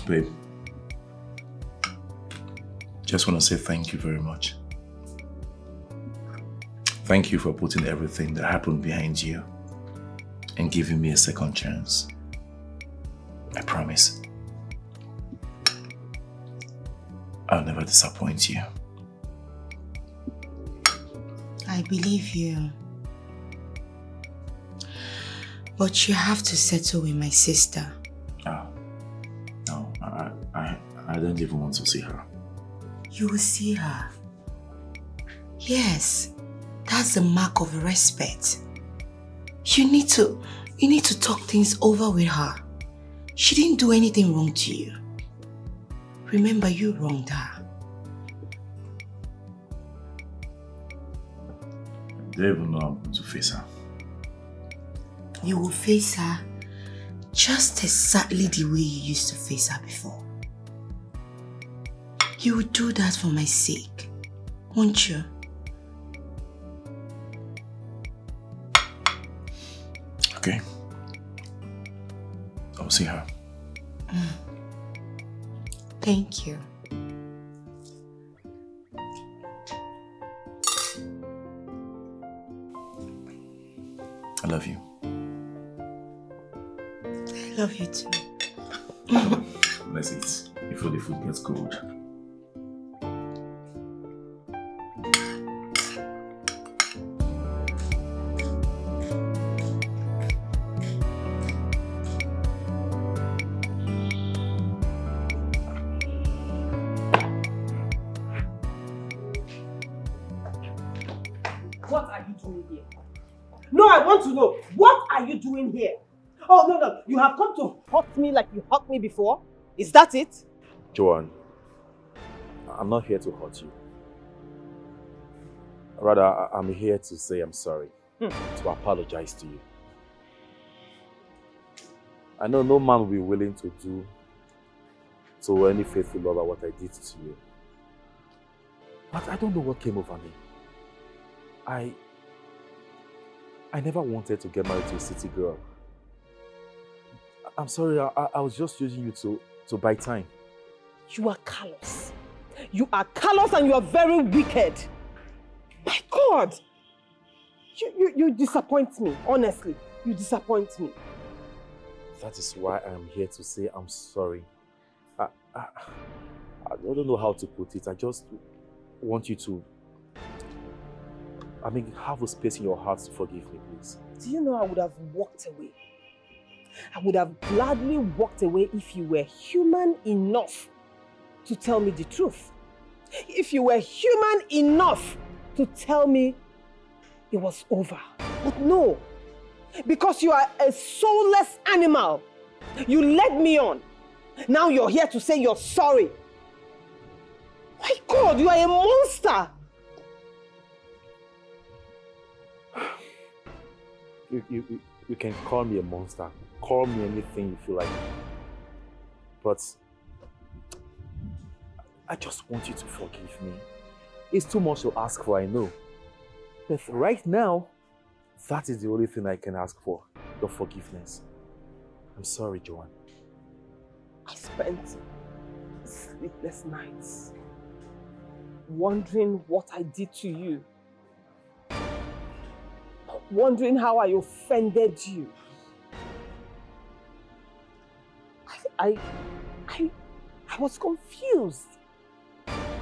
Babe, just want to say thank you very much. Thank you for putting everything that happened behind you and giving me a second chance. I promise I'll never disappoint you. I believe you. But you have to settle with my sister. No, I don't even want to see her. You will see her. Yes, that's the mark of respect. You need to talk things over with her. She didn't do anything wrong to you. Remember, you wronged her. I don't even know how I'm going to face her. You will face her just exactly the way you used to face her before. You will do that for my sake, won't you? Okay. I'll see her. Thank you. I love you. I love you too. Let's eat before the food gets cold. What are you doing here? No, I want to know. What are you doing here? Oh, no. You have come to hurt me like you hurt me before? Is that it? Joanne, I'm not here to hurt you. Rather, I'm here to say I'm sorry. To apologize to you. I know no man will be willing to do to any faithful lover what I did to you. But I don't know what came over me. I never wanted to get married to a city girl. I'm sorry, I was just using you to buy time. You are callous. You are callous and you are very wicked. My God! You disappoint me, honestly. You disappoint me. That is why I'm here to say I'm sorry. I don't know how to put it. I just want you to have a space in your heart to forgive me, please. Do you know I would have walked away? I would have gladly walked away if you were human enough to tell me the truth. If you were human enough to tell me it was over. But no, because you are a soulless animal. You led me on. Now you're here to say you're sorry. My God, you are a monster. You can call me a monster. Call me anything you feel like. But I just want you to forgive me. It's too much to ask for, I know. But right now, that is the only thing I can ask for. Your forgiveness. I'm sorry, Joanne. I spent sleepless nights wondering what I did to you. Wondering how I offended you. I was confused.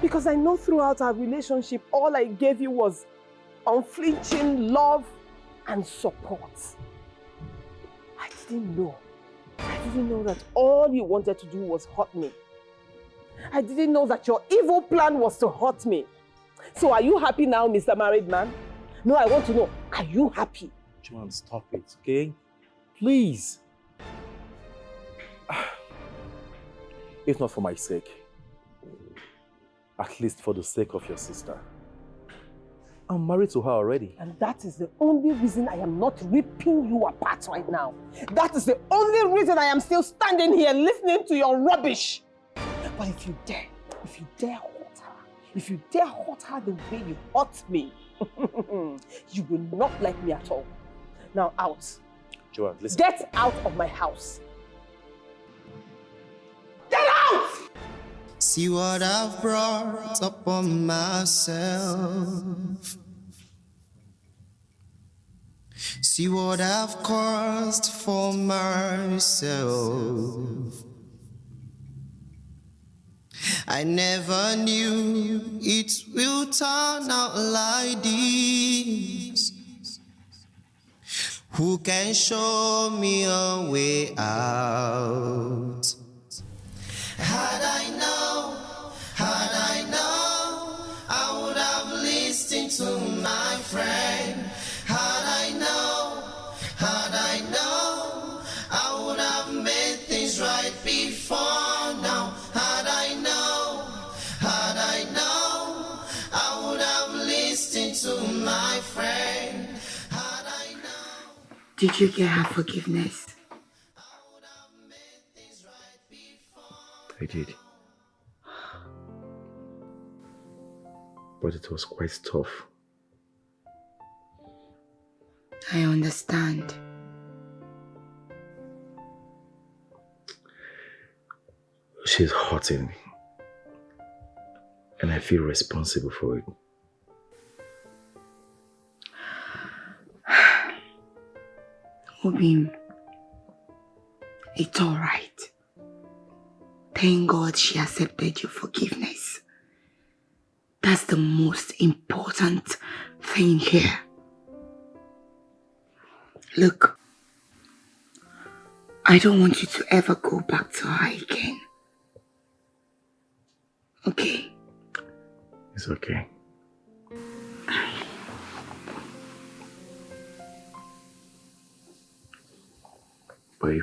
Because I know throughout our relationship, all I gave you was unflinching love and support. I didn't know that all you wanted to do was hurt me. I didn't know that your evil plan was to hurt me. So are you happy now, Mr. Married Man? No, I want to know, are you happy? Joanne, stop it, okay? Please. If not for my sake, at least for the sake of your sister. I'm married to her already. And that is the only reason I am not ripping you apart right now. That is the only reason I am still standing here listening to your rubbish. But if you dare hurt her the way you hurt me, you will not like me at all. Now out. Joanne, listen. Get out of my house. Get out! See what I've brought upon myself. See what I've caused for myself. I never knew it will turn out like this. Who can show me a way out? Had I known, I would have listened to my friend. Had I known, I would have made things right before now. Had I known, I would have listened to my friend. Had I known. Did you get her forgiveness? I did. But it was quite tough. I understand. She's hurting me. And I feel responsible for it. Obim, it's alright. Thank God she accepted your forgiveness. That's the most important thing here. Look, I don't want you to ever go back to her again. Okay? It's okay. Babe,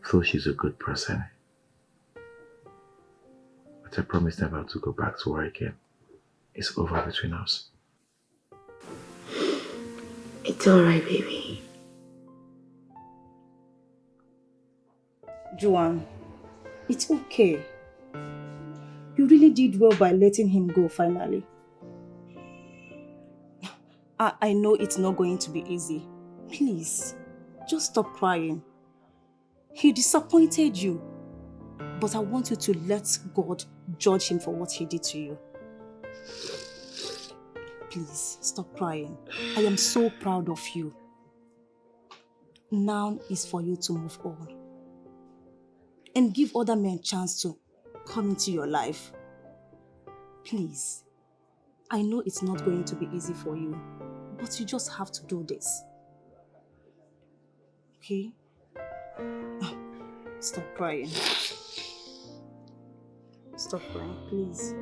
so she's a good person. But I promise never to go back to her again. It's over between us. It's alright, baby. Joanne, it's okay. You really did well by letting him go finally. I know it's not going to be easy. Please, just stop crying. He disappointed you. But I want you to let God judge him for what he did to you. Please, stop crying. I am so proud of you. Now is for you to move on. And give other men a chance to come into your life. Please. I know it's not going to be easy for you, but you just have to do this. Okay? Stop crying. Stop crying, please.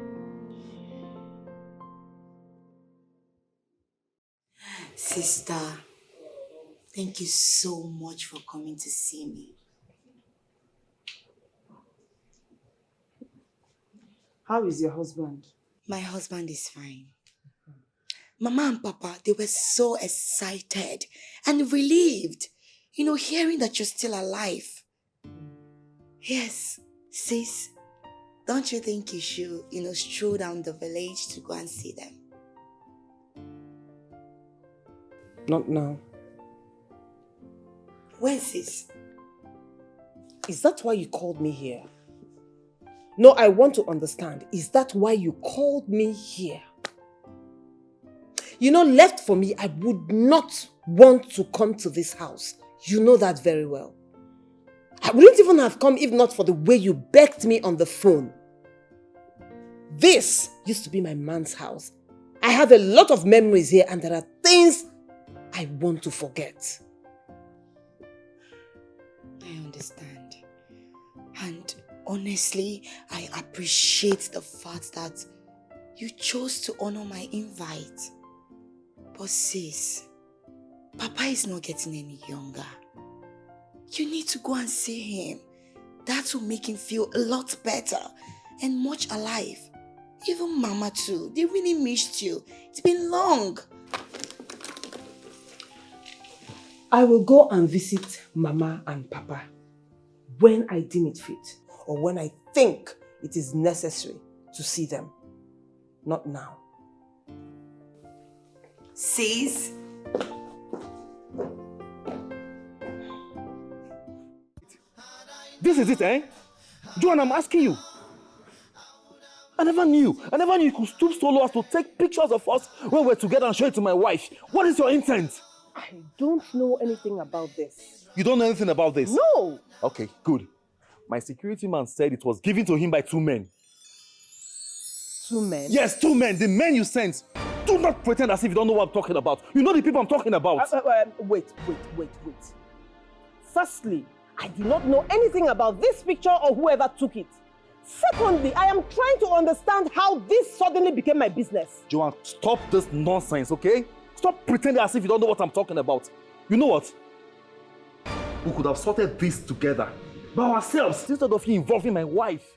Sister, thank you so much for coming to see me. How is your husband? My husband is fine. Mama and Papa, they were so excited and relieved, hearing that you're still alive. Yes, sis, don't you think you should, stroll down the village to go and see them? Not now. When, sis? Is that why you called me here? No, I want to understand. Is that why you called me here? Left for me, I would not want to come to this house. You know that very well. I wouldn't even have come if not for the way you begged me on the phone. This used to be my man's house. I have a lot of memories here and there are things I want to forget. I understand. And honestly, I appreciate the fact that you chose to honor my invite. But sis, Papa is not getting any younger. You need to go and see him. That will make him feel a lot better and much alive. Even Mama too, they really missed you. It's been long. I will go and visit Mama and Papa when I deem it fit or when I think it is necessary to see them. Not now. Sis? This is it, eh? Joanne, I'm asking you. I never knew you could stoop so low as to take pictures of us when we're together and show it to my wife. What is your intent? I don't know anything about this. You don't know anything about this? No! Okay, good. My security man said it was given to him by 2 men. 2 men? Yes, 2 men. The men you sent. Do not pretend as if you don't know what I'm talking about. You know the people I'm talking about. Wait. Firstly, I do not know anything about this picture or whoever took it. Secondly, I am trying to understand how this suddenly became my business. Joanne, stop this nonsense, okay? Stop pretending as if you don't know what I'm talking about. You know what? We could have sorted this together by ourselves instead of you involving my wife.